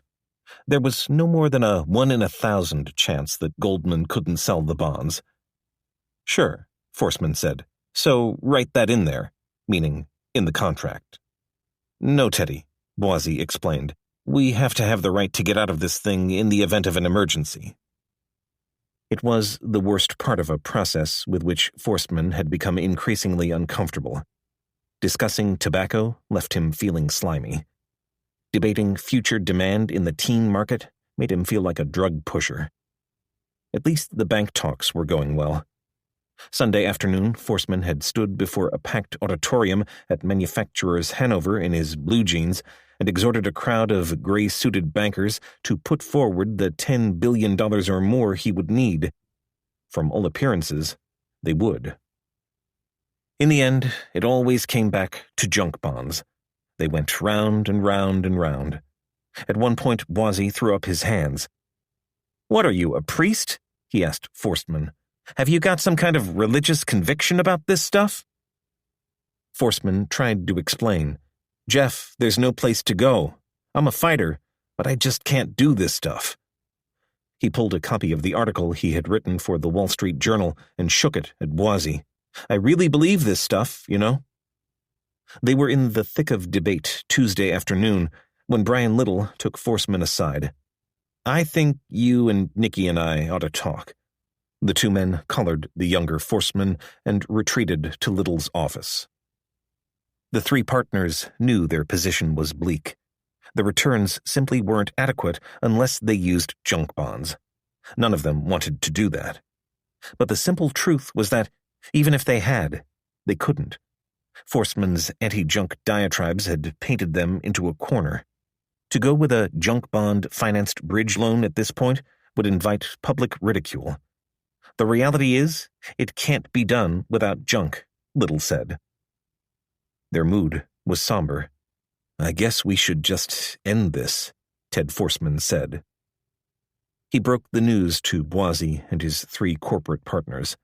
There was no more than a 1 in 1,000 chance that Goldman couldn't sell the bonds. "Sure," Forsman said, "so write that in there," meaning in the contract. "No, Teddy," Boise explained. "We have to have the right to get out of this thing in the event of an emergency." It was the worst part of a process with which Forsman had become increasingly uncomfortable. Discussing tobacco left him feeling slimy. Debating future demand in the teen market made him feel like a drug pusher. At least the bank talks were going well. Sunday afternoon, Forsman had stood before a packed auditorium at Manufacturers Hanover in his blue jeans and exhorted a crowd of gray-suited bankers to put forward the $10 billion or more he would need. From all appearances, they would. In the end, it always came back to junk bonds. They went round and round and round. At one point, Boise threw up his hands. "What are you, a priest?" he asked Forsman. "Have you got some kind of religious conviction about this stuff?" Forsman tried to explain. "Jeff, there's no place to go. I'm a fighter, but I just can't do this stuff." He pulled a copy of the article he had written for the Wall Street Journal and shook it at Boise. "I really believe this stuff, you know." They were in the thick of debate Tuesday afternoon when Brian Little took Forsman aside. "I think you and Nicky and I ought to talk." The two men collared the younger Forsman and retreated to Little's office. The three partners knew their position was bleak. The returns simply weren't adequate unless they used junk bonds. None of them wanted to do that. But the simple truth was that, even if they had, they couldn't. Forstmann's anti-junk diatribes had painted them into a corner. To go with a junk bond-financed bridge loan at this point would invite public ridicule. The reality is, it can't be done without junk, Little said. Their mood was somber. I guess we should just end this, Ted Forstmann said. He broke the news to Boise and his three corporate partners.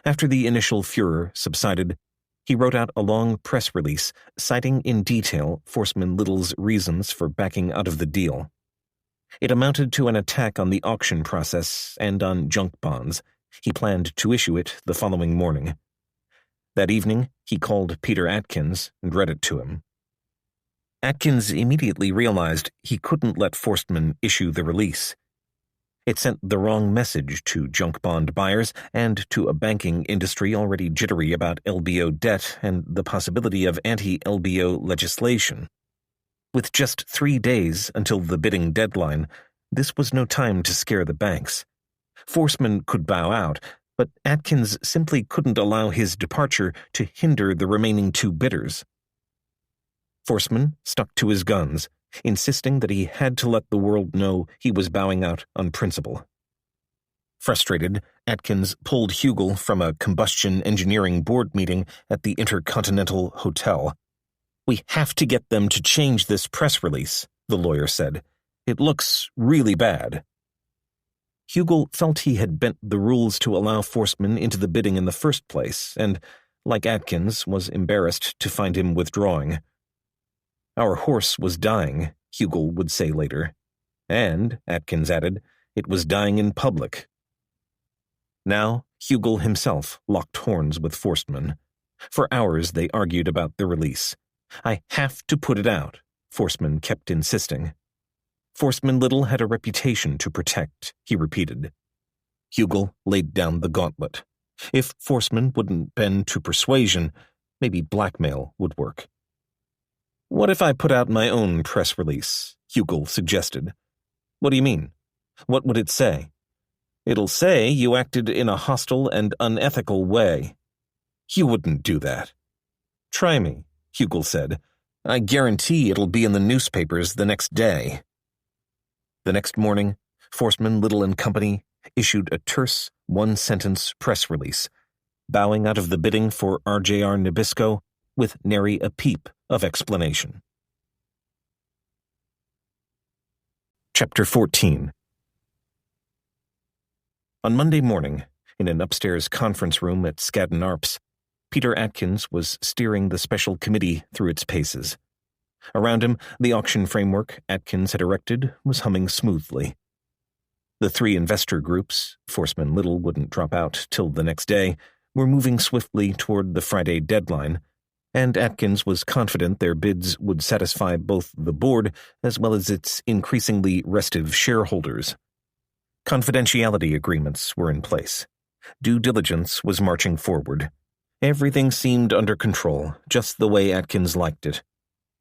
After the initial furor subsided, he wrote out a long press release citing in detail Forstmann Little's reasons for backing out of the deal. It amounted to an attack on the auction process and on junk bonds. He planned to issue it the following morning. That evening, he called Peter Atkins and read it to him. Atkins immediately realized he couldn't let Forstmann issue the release. It sent the wrong message to junk bond buyers and to a banking industry already jittery about LBO debt and the possibility of anti-LBO legislation. With just 3 days until the bidding deadline, this was no time to scare the banks. Forstmann could bow out, but Atkins simply couldn't allow his departure to hinder the remaining two bidders. Forstmann stuck to his guns, insisting that he had to let the world know he was bowing out on principle. Frustrated, Atkins pulled Hugel from a combustion engineering board meeting at the Intercontinental Hotel. We have to get them to change this press release, the lawyer said. It looks really bad. Hugel felt he had bent the rules to allow Forstmann into the bidding in the first place, and, like Atkins, was embarrassed to find him withdrawing. Our horse was dying, Hugel would say later. And, Atkins added, it was dying in public. Now, Hugel himself locked horns with Forstmann. For hours they argued about the release. I have to put it out, Forstmann kept insisting. Forstmann Little had a reputation to protect, he repeated. Hugel laid down the gauntlet. If Forstmann wouldn't bend to persuasion, maybe blackmail would work. What if I put out my own press release? Hugel suggested. What do you mean? What would it say? It'll say you acted in a hostile and unethical way. You wouldn't do that. Try me, Hugel said. I guarantee it'll be in the newspapers the next day. The next morning, Forstmann Little and Company issued a terse, one-sentence press release, bowing out of the bidding for RJR Nabisco with nary a peep of explanation. Chapter 14. On Monday morning, in an upstairs conference room at Skadden Arps, Peter Atkins was steering the special committee through its paces. Around him, the auction framework Atkins had erected was humming smoothly. The three investor groups, Forstmann Little wouldn't drop out till the next day, were moving swiftly toward the Friday deadline, and Atkins was confident their bids would satisfy both the board as well as its increasingly restive shareholders. Confidentiality agreements were in place. Due diligence was marching forward. Everything seemed under control, just the way Atkins liked it,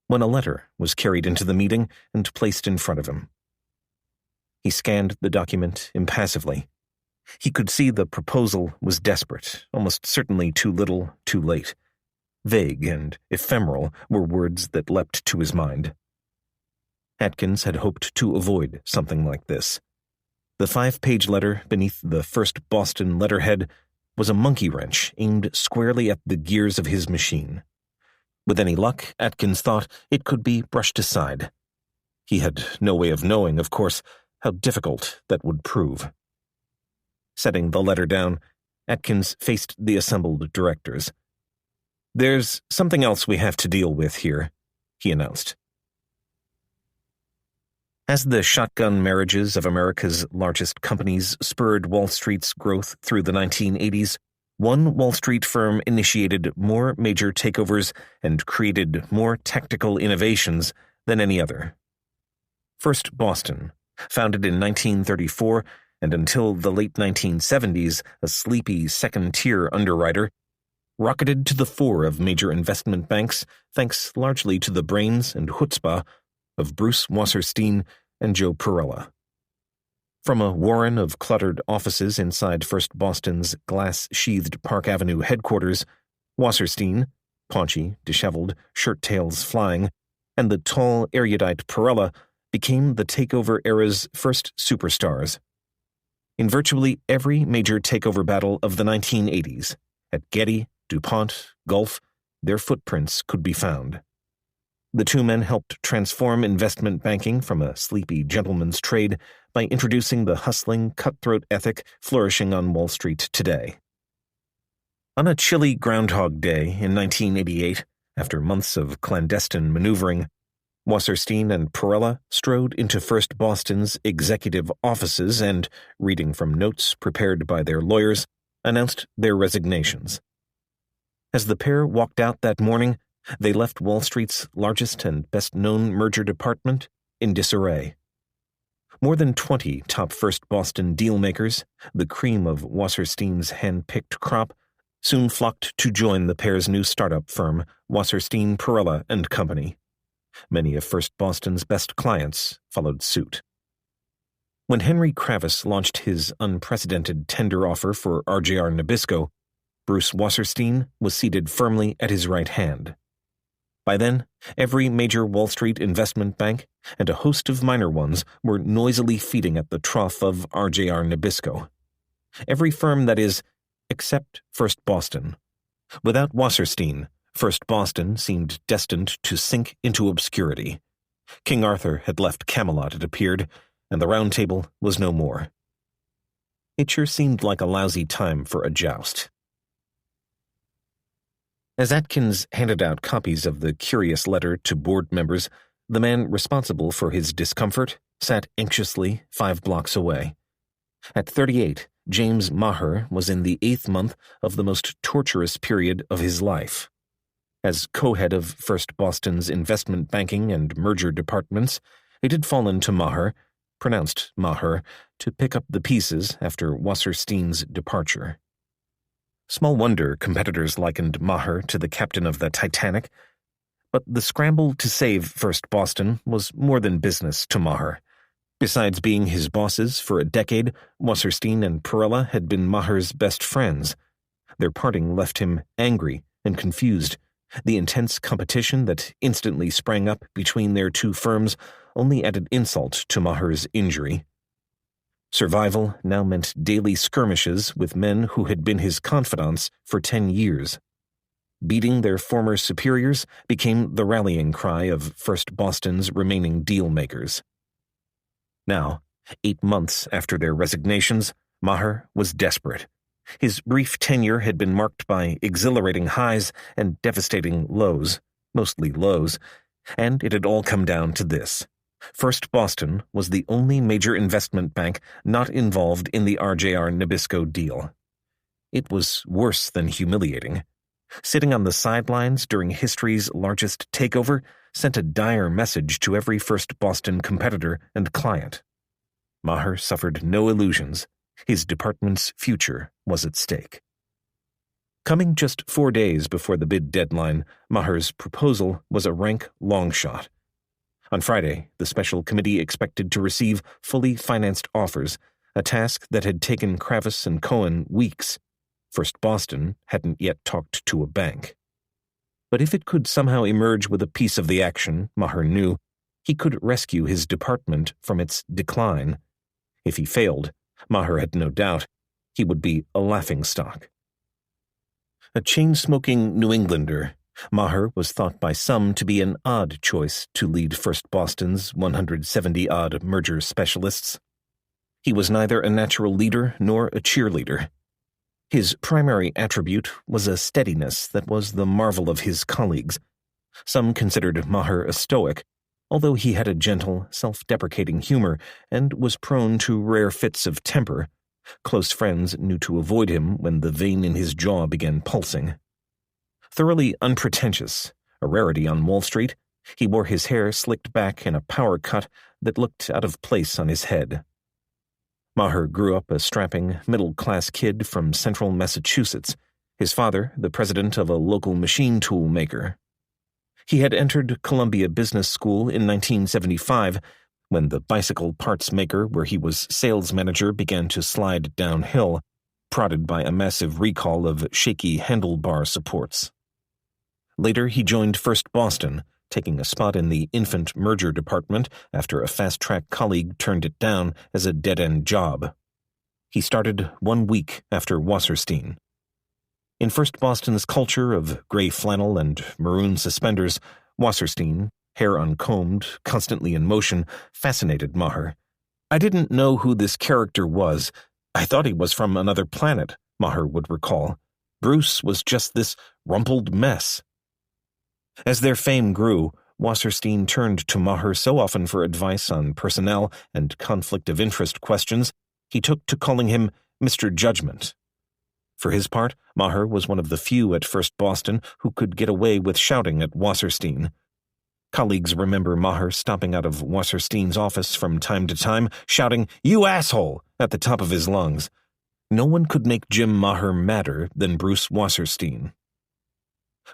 when a letter was carried into the meeting and placed in front of him. He scanned the document impassively. He could see the proposal was desperate, almost certainly too little, too late. Vague and ephemeral were words that leapt to his mind. Atkins had hoped to avoid something like this. The 5-page letter beneath the first Boston letterhead was a monkey wrench aimed squarely at the gears of his machine. With any luck, Atkins thought, it could be brushed aside. He had no way of knowing, of course, how difficult that would prove. Setting the letter down, Atkins faced the assembled directors. There's something else we have to deal with here, he announced. As the shotgun marriages of America's largest companies spurred Wall Street's growth through the 1980s, one Wall Street firm initiated more major takeovers and created more tactical innovations than any other. First Boston, founded in 1934 and until the late 1970s a sleepy second-tier underwriter, rocketed to the fore of major investment banks thanks largely to the brains and chutzpah of Bruce Wasserstein and Joe Perella. From a warren of cluttered offices inside First Boston's glass-sheathed Park Avenue headquarters, Wasserstein, paunchy, disheveled, shirt-tails flying, and the tall, erudite Perella became the takeover era's first superstars. In virtually every major takeover battle of the 1980s, at Getty, DuPont, Gulf, their footprints could be found. The two men helped transform investment banking from a sleepy gentleman's trade by introducing the hustling, cutthroat ethic flourishing on Wall Street today. On a chilly Groundhog Day in 1988, after months of clandestine maneuvering, Wasserstein and Perella strode into First Boston's executive offices and, reading from notes prepared by their lawyers, announced their resignations. As the pair walked out that morning, they left Wall Street's largest and best-known merger department in disarray. More than 20 top First Boston dealmakers, the cream of Wasserstein's hand-picked crop, soon flocked to join the pair's new startup firm, Wasserstein Perella and Company. Many of First Boston's best clients followed suit. When Henry Kravis launched his unprecedented tender offer for RJR Nabisco, Bruce Wasserstein was seated firmly at his right hand. By then, every major Wall Street investment bank and a host of minor ones were noisily feeding at the trough of RJR Nabisco. Every firm, that is, except First Boston. Without Wasserstein, First Boston seemed destined to sink into obscurity. King Arthur had left Camelot, it appeared, and the Round Table was no more. It sure seemed like a lousy time for a joust. As Atkins handed out copies of the curious letter to board members, the man responsible for his discomfort sat anxiously 5 blocks away. At 38, James Maher was in the 8th month of the most torturous period of his life. As co-head of First Boston's investment banking and merger departments, it had fallen to Maher, pronounced Maher, to pick up the pieces after Wasserstein's departure. Small wonder competitors likened Maher to the captain of the Titanic, but the scramble to save First Boston was more than business to Maher. Besides being his bosses for a decade, Wasserstein and Perella had been Maher's best friends. Their parting left him angry and confused. The intense competition that instantly sprang up between their two firms only added insult to Maher's injury. Survival now meant daily skirmishes with men who had been his confidants for 10 years. Beating their former superiors became the rallying cry of First Boston's remaining deal-makers. Now, 8 months after their resignations, Maher was desperate. His brief tenure had been marked by exhilarating highs and devastating lows, mostly lows, and it had all come down to this. First Boston was the only major investment bank not involved in the RJR Nabisco deal. It was worse than humiliating. Sitting on the sidelines during history's largest takeover sent a dire message to every First Boston competitor and client. Maher suffered no illusions. His department's future was at stake. Coming just 4 days before the bid deadline, Maher's proposal was a rank long shot. On Friday, the special committee expected to receive fully financed offers, a task that had taken Kravis and Cohen weeks. First Boston hadn't yet talked to a bank. But if it could somehow emerge with a piece of the action, Maher knew, he could rescue his department from its decline. If he failed, Maher had no doubt, he would be a laughingstock. A chain-smoking New Englander, Maher was thought by some to be an odd choice to lead First Boston's 170-odd merger specialists. He was neither a natural leader nor a cheerleader. His primary attribute was a steadiness that was the marvel of his colleagues. Some considered Maher a stoic, although he had a gentle, self-deprecating humor and was prone to rare fits of temper. Close friends knew to avoid him when the vein in his jaw began pulsing. Thoroughly unpretentious, a rarity on Wall Street, he wore his hair slicked back in a power cut that looked out of place on his head. Maher grew up a strapping, middle-class kid from central Massachusetts. his father the president of a local machine tool maker. He had entered Columbia Business School in 1975 when the bicycle parts maker where he was sales manager began to slide downhill, prodded by a massive recall of shaky handlebar supports. Later, he joined First Boston, taking a spot in the infant merger department after a fast-track colleague turned it down as a dead-end job. He started 1 week after Wasserstein. In First Boston's culture of gray flannel and maroon suspenders, Wasserstein, hair uncombed, constantly in motion, fascinated Maher. "I didn't know who this character was. I thought he was from another planet," Maher would recall. "Bruce was just this rumpled mess." As their fame grew, Wasserstein turned to Maher so often for advice on personnel and conflict of interest questions, he took to calling him Mr. Judgment. For his part, Maher was one of the few at First Boston who could get away with shouting at Wasserstein. Colleagues remember Maher stopping out of Wasserstein's office from time to time, shouting, "You asshole!" at the top of his lungs. No one could make Jim Maher madder than Bruce Wasserstein.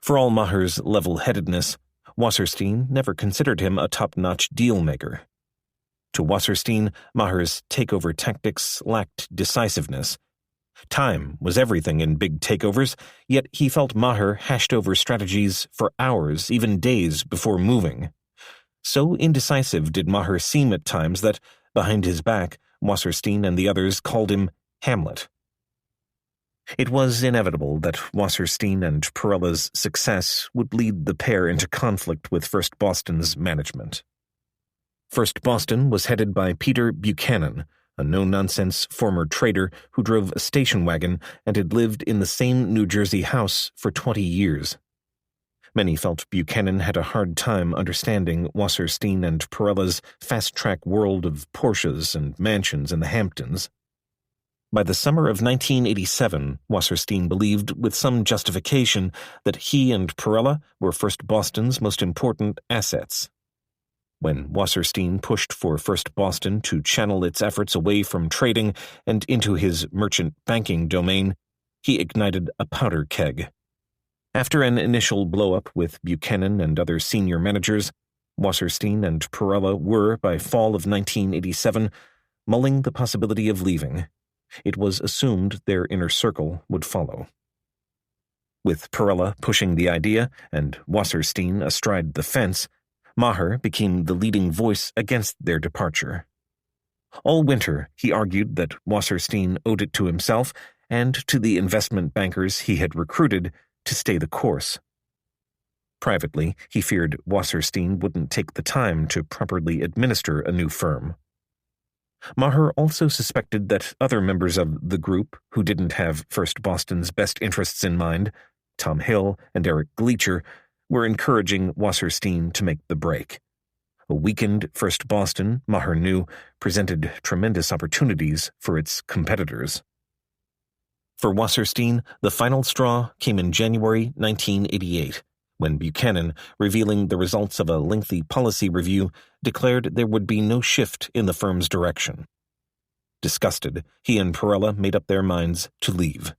For all Maher's level-headedness, Wasserstein never considered him a top-notch deal-maker. To Wasserstein, Maher's takeover tactics lacked decisiveness. Time was everything in big takeovers, yet he felt Maher hashed over strategies for hours, even days, before moving. So indecisive did Maher seem at times that, behind his back, Wasserstein and the others called him Hamlet. It was inevitable that Wasserstein and Perella's success would lead the pair into conflict with First Boston's management. First Boston was headed by Peter Buchanan, a no-nonsense former trader who drove a station wagon and had lived in the same New Jersey house for 20 years. Many felt Buchanan had a hard time understanding Wasserstein and Perella's fast-track world of Porsches and mansions in the Hamptons. By the summer of 1987, Wasserstein believed with some justification that he and Perella were First Boston's most important assets. When Wasserstein pushed for First Boston to channel its efforts away from trading and into his merchant banking domain, he ignited a powder keg. After an initial blow-up with Buchanan and other senior managers, Wasserstein and Perella were, by fall of 1987, mulling the possibility of leaving. It was assumed their inner circle would follow. With Perella pushing the idea and Wasserstein astride the fence, Maher became the leading voice against their departure. All winter, he argued that Wasserstein owed it to himself and to the investment bankers he had recruited to stay the course. Privately, he feared Wasserstein wouldn't take the time to properly administer a new firm. Maher also suspected that other members of the group who didn't have First Boston's best interests in mind, Tom Hill and Eric Gleacher, were encouraging Wasserstein to make the break. A weakened First Boston, Maher knew, presented tremendous opportunities for its competitors. For Wasserstein, the final straw came in January 1988, when Buchanan, revealing the results of a lengthy policy review, declared there would be no shift in the firm's direction. Disgusted, he and Perella made up their minds to leave.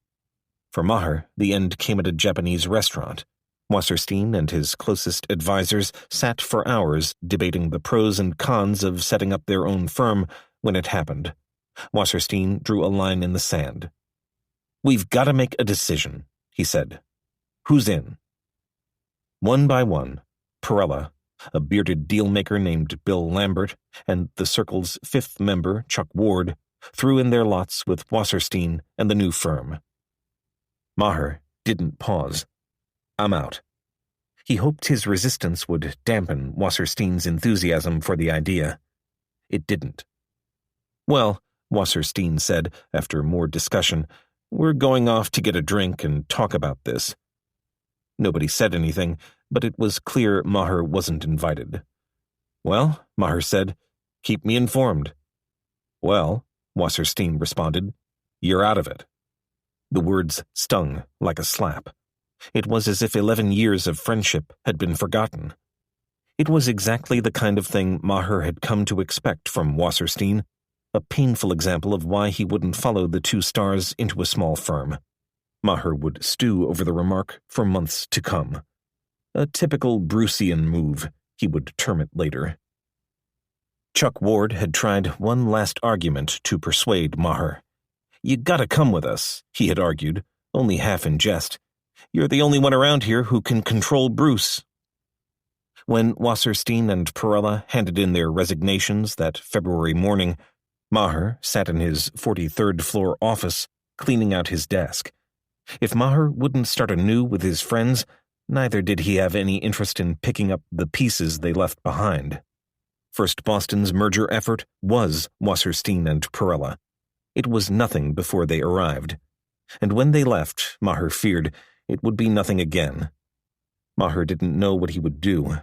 For Maher, the end came at a Japanese restaurant. Wasserstein and his closest advisors sat for hours debating the pros and cons of setting up their own firm when it happened. Wasserstein drew a line in the sand. "We've got to make a decision," he said. "Who's in?" One by one, Perella, a bearded deal-maker named Bill Lambert, and the circle's fifth member, Chuck Ward, threw in their lots with Wasserstein and the new firm. Maher didn't pause. "I'm out." He hoped his resistance would dampen Wasserstein's enthusiasm for the idea. It didn't. "Well," Wasserstein said, after more discussion, "we're going off to get a drink and talk about this." Nobody said anything, but it was clear Maher wasn't invited. "Well," Maher said, "keep me informed." "Well," Wasserstein responded, "you're out of it." The words stung like a slap. It was as if 11 years of friendship had been forgotten. It was exactly the kind of thing Maher had come to expect from Wasserstein, a painful example of why he wouldn't follow the two stars into a small firm. Maher would stew over the remark for months to come. A typical Bruceian move, he would term it later. Chuck Ward had tried one last argument to persuade Maher. "You gotta come with us," he had argued, only half in jest. "You're the only one around here who can control Bruce." When Wasserstein and Perella handed in their resignations that February morning, Maher sat in his 43rd floor office, cleaning out his desk. If Maher wouldn't start anew with his friends, neither did he have any interest in picking up the pieces they left behind. First Boston's merger effort was Wasserstein and Perella. It was nothing before they arrived. And when they left, Maher feared it would be nothing again. Maher didn't know what he would do,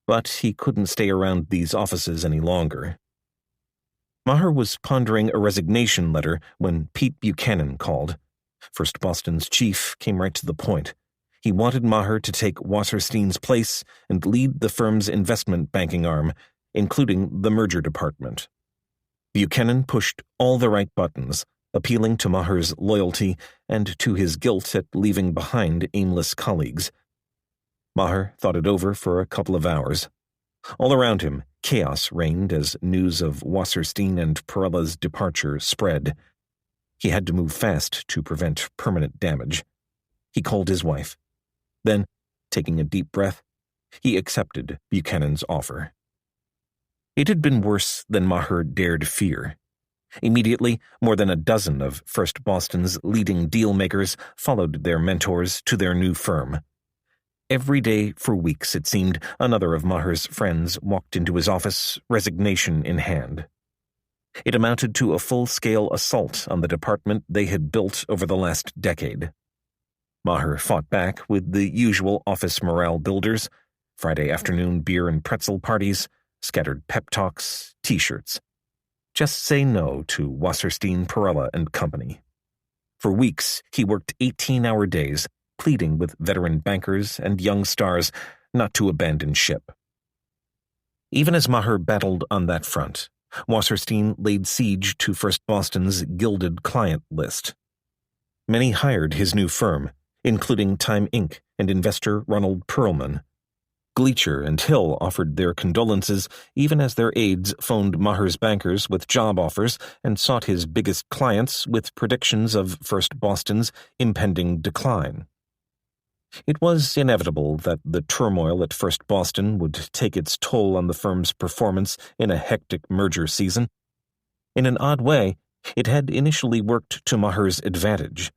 but he couldn't stay around these offices any longer. Maher was pondering a resignation letter when Pete Buchanan called. First Boston's chief came right to the point. He wanted Maher to take Wasserstein's place and lead the firm's investment banking arm, including the merger department. Buchanan pushed all the right buttons, appealing to Maher's loyalty and to his guilt at leaving behind aimless colleagues. Maher thought it over for a couple of hours. All around him, chaos reigned as news of Wasserstein and Perella's departure spread. He had to move fast to prevent permanent damage. He called his wife. Then, taking a deep breath, he accepted Buchanan's offer. It had been worse than Maher dared fear. Immediately, more than a dozen of First Boston's leading deal-makers followed their mentors to their new firm. Every day for weeks, it seemed, another of Maher's friends walked into his office, resignation in hand. It amounted to a full-scale assault on the department they had built over the last decade. Maher fought back with the usual office morale builders, Friday afternoon beer and pretzel parties, scattered pep talks, T-shirts. Just say no to Wasserstein, Perella and Company. For weeks, he worked 18-hour days, pleading with veteran bankers and young stars not to abandon ship. Even as Maher battled on that front, Wasserstein laid siege to First Boston's gilded client list. Many hired his new firm, including Time Inc. and investor Ronald Perlman. Gleacher and Hill offered their condolences even as their aides phoned Maher's bankers with job offers and sought his biggest clients with predictions of First Boston's impending decline. It was inevitable that the turmoil at First Boston would take its toll on the firm's performance in a hectic merger season. In an odd way, it had initially worked to Maher's advantage.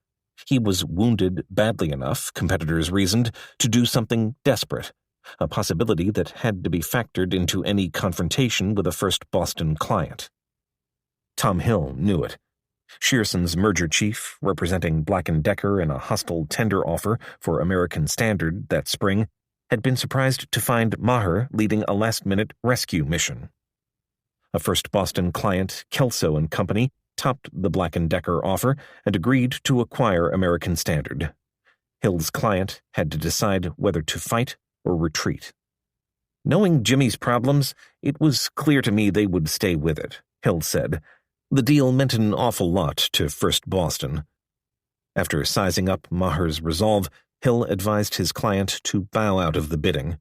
He was wounded badly enough, competitors reasoned, to do something desperate, a possibility that had to be factored into any confrontation with a First Boston client. Tom Hill knew it. Shearson's merger chief, representing Black & Decker in a hostile tender offer for American Standard that spring, had been surprised to find Maher leading a last-minute rescue mission. A First Boston client, Kelso & Company, topped the Black & Decker offer and agreed to acquire American Standard. Hill's client had to decide whether to fight or retreat. Knowing Jimmy's problems, it was clear to me they would stay with it, Hill said. The deal meant an awful lot to First Boston. After sizing up Maher's resolve, Hill advised his client to bow out of the bidding.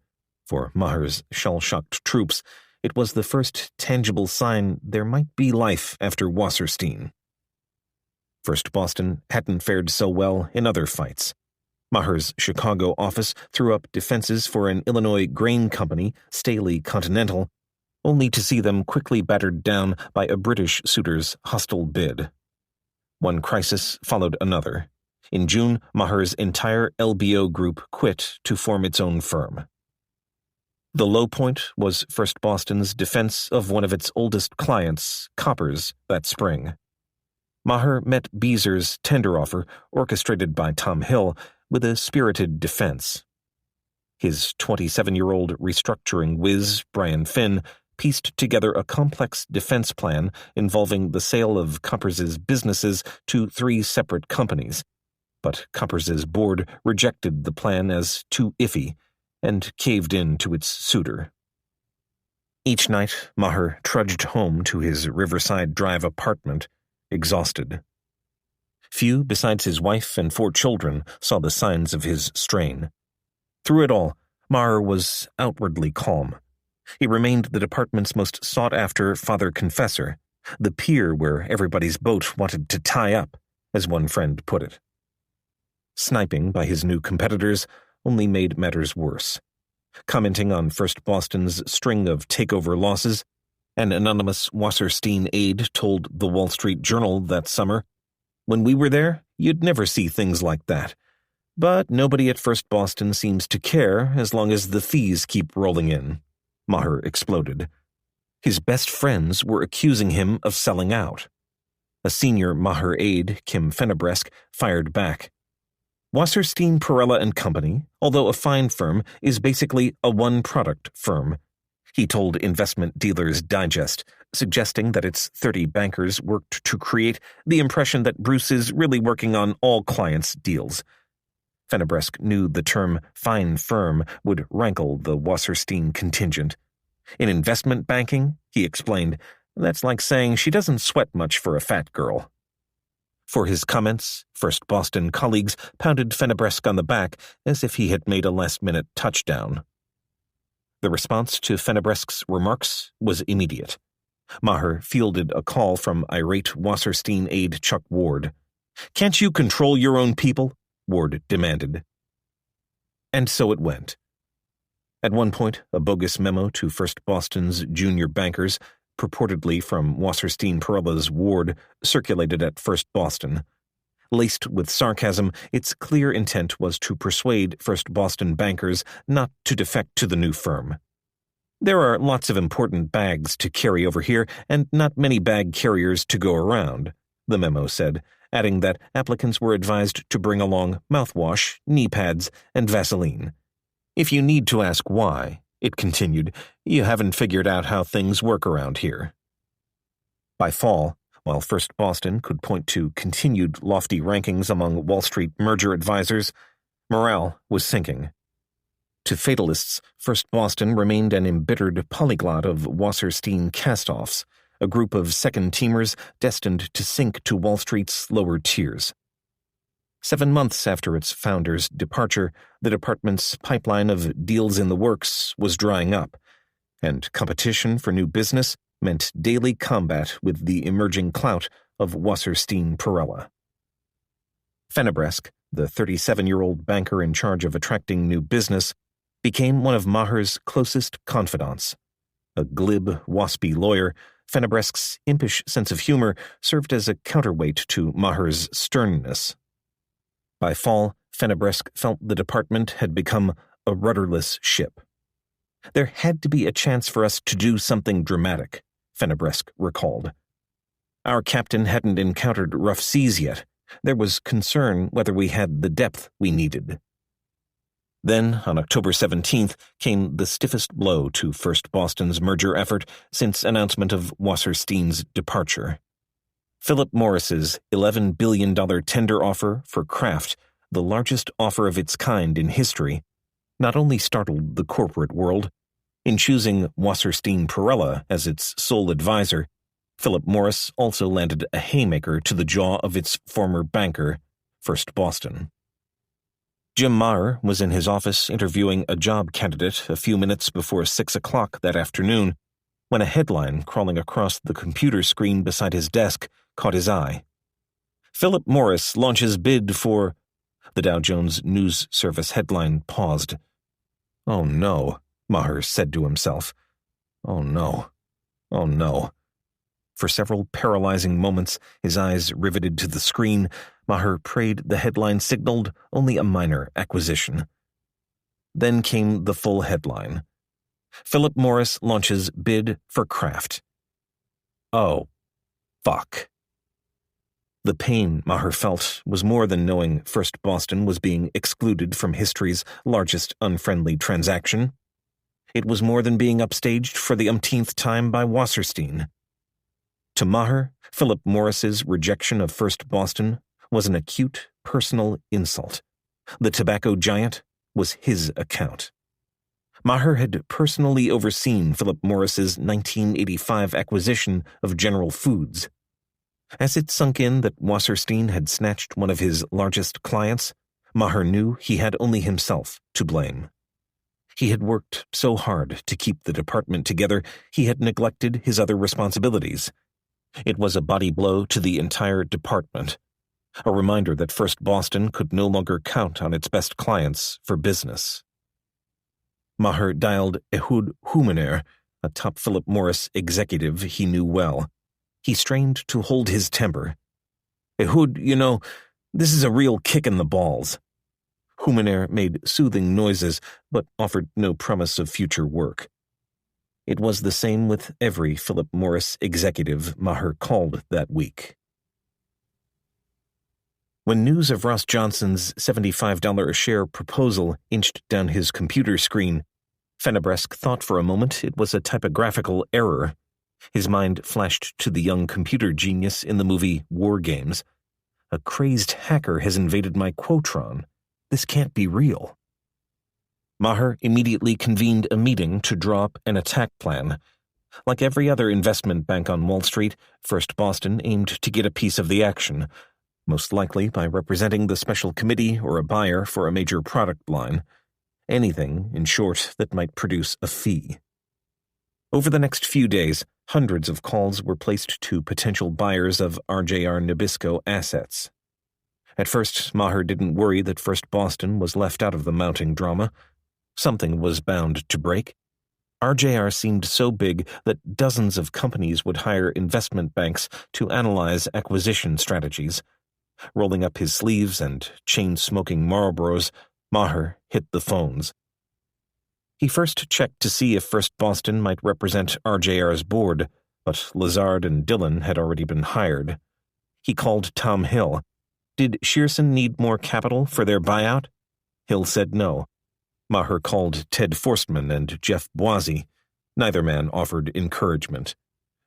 For Maher's shell-shocked troops, it was the first tangible sign there might be life after Wasserstein. First Boston hadn't fared so well in other fights. Maher's Chicago office threw up defenses for an Illinois grain company, Staley Continental, only to see them quickly battered down by a British suitor's hostile bid. One crisis followed another. In June, Maher's entire LBO group quit to form its own firm. The low point was First Boston's defense of one of its oldest clients, Koppers, that spring. Maher met Beezer's tender offer, orchestrated by Tom Hill, with a spirited defense. His 27-year-old restructuring whiz, Brian Finn, pieced together a complex defense plan involving the sale of Koppers's businesses to 3 separate companies. But Koppers's board rejected the plan as too iffy and caved in to its suitor. Each night, Maher trudged home to his Riverside Drive apartment, exhausted. Few besides his wife and 4 children saw the signs of his strain. Through it all, Maher was outwardly calm. He remained the department's most sought-after father confessor, the pier where everybody's boat wanted to tie up, as one friend put it. Sniping by his new competitors only made matters worse. Commenting on First Boston's string of takeover losses, an anonymous Wasserstein aide told the Wall Street Journal that summer, "When we were there, you'd never see things like that. But nobody at First Boston seems to care as long as the fees keep rolling in." Maher exploded. His best friends were accusing him of selling out. A senior Maher aide, Kim Fennebresk, fired back. Wasserstein Perella and Company, although a fine firm, is basically a one-product firm, he told Investment Dealers Digest, suggesting that its 30 bankers worked to create the impression that Bruce is really working on all clients' deals. Fennebresk knew the term fine firm would rankle the Wasserstein contingent. In investment banking, he explained, that's like saying she doesn't sweat much for a fat girl. For his comments, First Boston colleagues pounded Fennebresk on the back as if he had made a last-minute touchdown. The response to Fennebresk's remarks was immediate. Maher fielded a call from irate Wasserstein aide Chuck Ward. "Can't you control your own people?" Ward demanded. And so it went. At one point, a bogus memo to First Boston's junior bankers, purportedly from Wasserstein Perella's ward, circulated at First Boston. Laced with sarcasm, its clear intent was to persuade First Boston bankers not to defect to the new firm. "There are lots of important bags to carry over here and not many bag carriers to go around," the memo said, adding that applicants were advised to bring along mouthwash, knee pads, and Vaseline. "If you need to ask why," it continued, "you haven't figured out how things work around here." By fall, while First Boston could point to continued lofty rankings among Wall Street merger advisors, morale was sinking. To fatalists, First Boston remained an embittered polyglot of Wasserstein castoffs, a group of second-teamers destined to sink to Wall Street's lower tiers. 7 months after its founder's departure, the department's pipeline of deals in the works was drying up, and competition for new business meant daily combat with the emerging clout of Wasserstein Perella. Fennebresk, the 37-year-old banker in charge of attracting new business, became one of Maher's closest confidants. A glib, waspy lawyer, Fennebresk's impish sense of humor served as a counterweight to Maher's sternness. By fall, Fennebresk felt the department had become a rudderless ship. "There had to be a chance for us to do something dramatic," Fennebresk recalled. "Our captain hadn't encountered rough seas yet. There was concern whether we had the depth we needed." Then, on October 17th, came the stiffest blow to First Boston's merger effort since announcement of Wasserstein's departure. Philip Morris's $11 billion tender offer for Kraft, the largest offer of its kind in history, not only startled the corporate world. In choosing Wasserstein Perella as its sole advisor, Philip Morris also landed a haymaker to the jaw of its former banker, First Boston. Jim Maher was in his office interviewing a job candidate a few minutes before 6 o'clock that afternoon when a headline crawling across the computer screen beside his desk caught his eye. "Philip Morris launches bid for..." The Dow Jones News Service headline paused. "Oh no," Maher said to himself. "Oh no. Oh no." For several paralyzing moments, his eyes riveted to the screen, Maher prayed the headline signaled only a minor acquisition. Then came the full headline. "Philip Morris launches bid for Kraft." Oh, fuck. The pain Maher felt was more than knowing First Boston was being excluded from history's largest unfriendly transaction. It was more than being upstaged for the umpteenth time by Wasserstein. To Maher, Philip Morris's rejection of First Boston was an acute personal insult. The tobacco giant was his account. Maher had personally overseen Philip Morris's 1985 acquisition of General Foods. As it sunk in that Wasserstein had snatched one of his largest clients, Maher knew he had only himself to blame. He had worked so hard to keep the department together, he had neglected his other responsibilities. It was a body blow to the entire department, a reminder that First Boston could no longer count on its best clients for business. Maher dialed Ehud Humaner, a top Philip Morris executive he knew well. He strained to hold his temper. "Ehud, this is a real kick in the balls." Humaner made soothing noises, but offered no promise of future work. It was the same with every Philip Morris executive Maher called that week. When news of Ross Johnson's $75 a share proposal inched down his computer screen, Fennebresque thought for a moment it was a typographical error. His mind flashed to the young computer genius in the movie War Games. "A crazed hacker has invaded my Quotron. This can't be real." Maher immediately convened a meeting to draw up an attack plan. Like every other investment bank on Wall Street, First Boston aimed to get a piece of the action, most likely by representing the special committee or a buyer for a major product line. Anything, in short, that might produce a fee. Over the next few days, hundreds of calls were placed to potential buyers of RJR Nabisco assets. At first, Maher didn't worry that First Boston was left out of the mounting drama. Something was bound to break. RJR seemed so big that dozens of companies would hire investment banks to analyze acquisition strategies. Rolling up his sleeves and chain-smoking Marlboros, Maher hit the phones. He first checked to see if First Boston might represent RJR's board, but Lazard and Dillon had already been hired. He called Tom Hill. Did Shearson need more capital for their buyout? Hill said no. Maher called Ted Forstman and Jeff Boise. Neither man offered encouragement.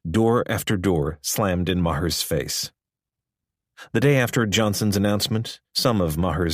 Door after door slammed in Maher's face. The day after Johnson's announcement, some of Maher's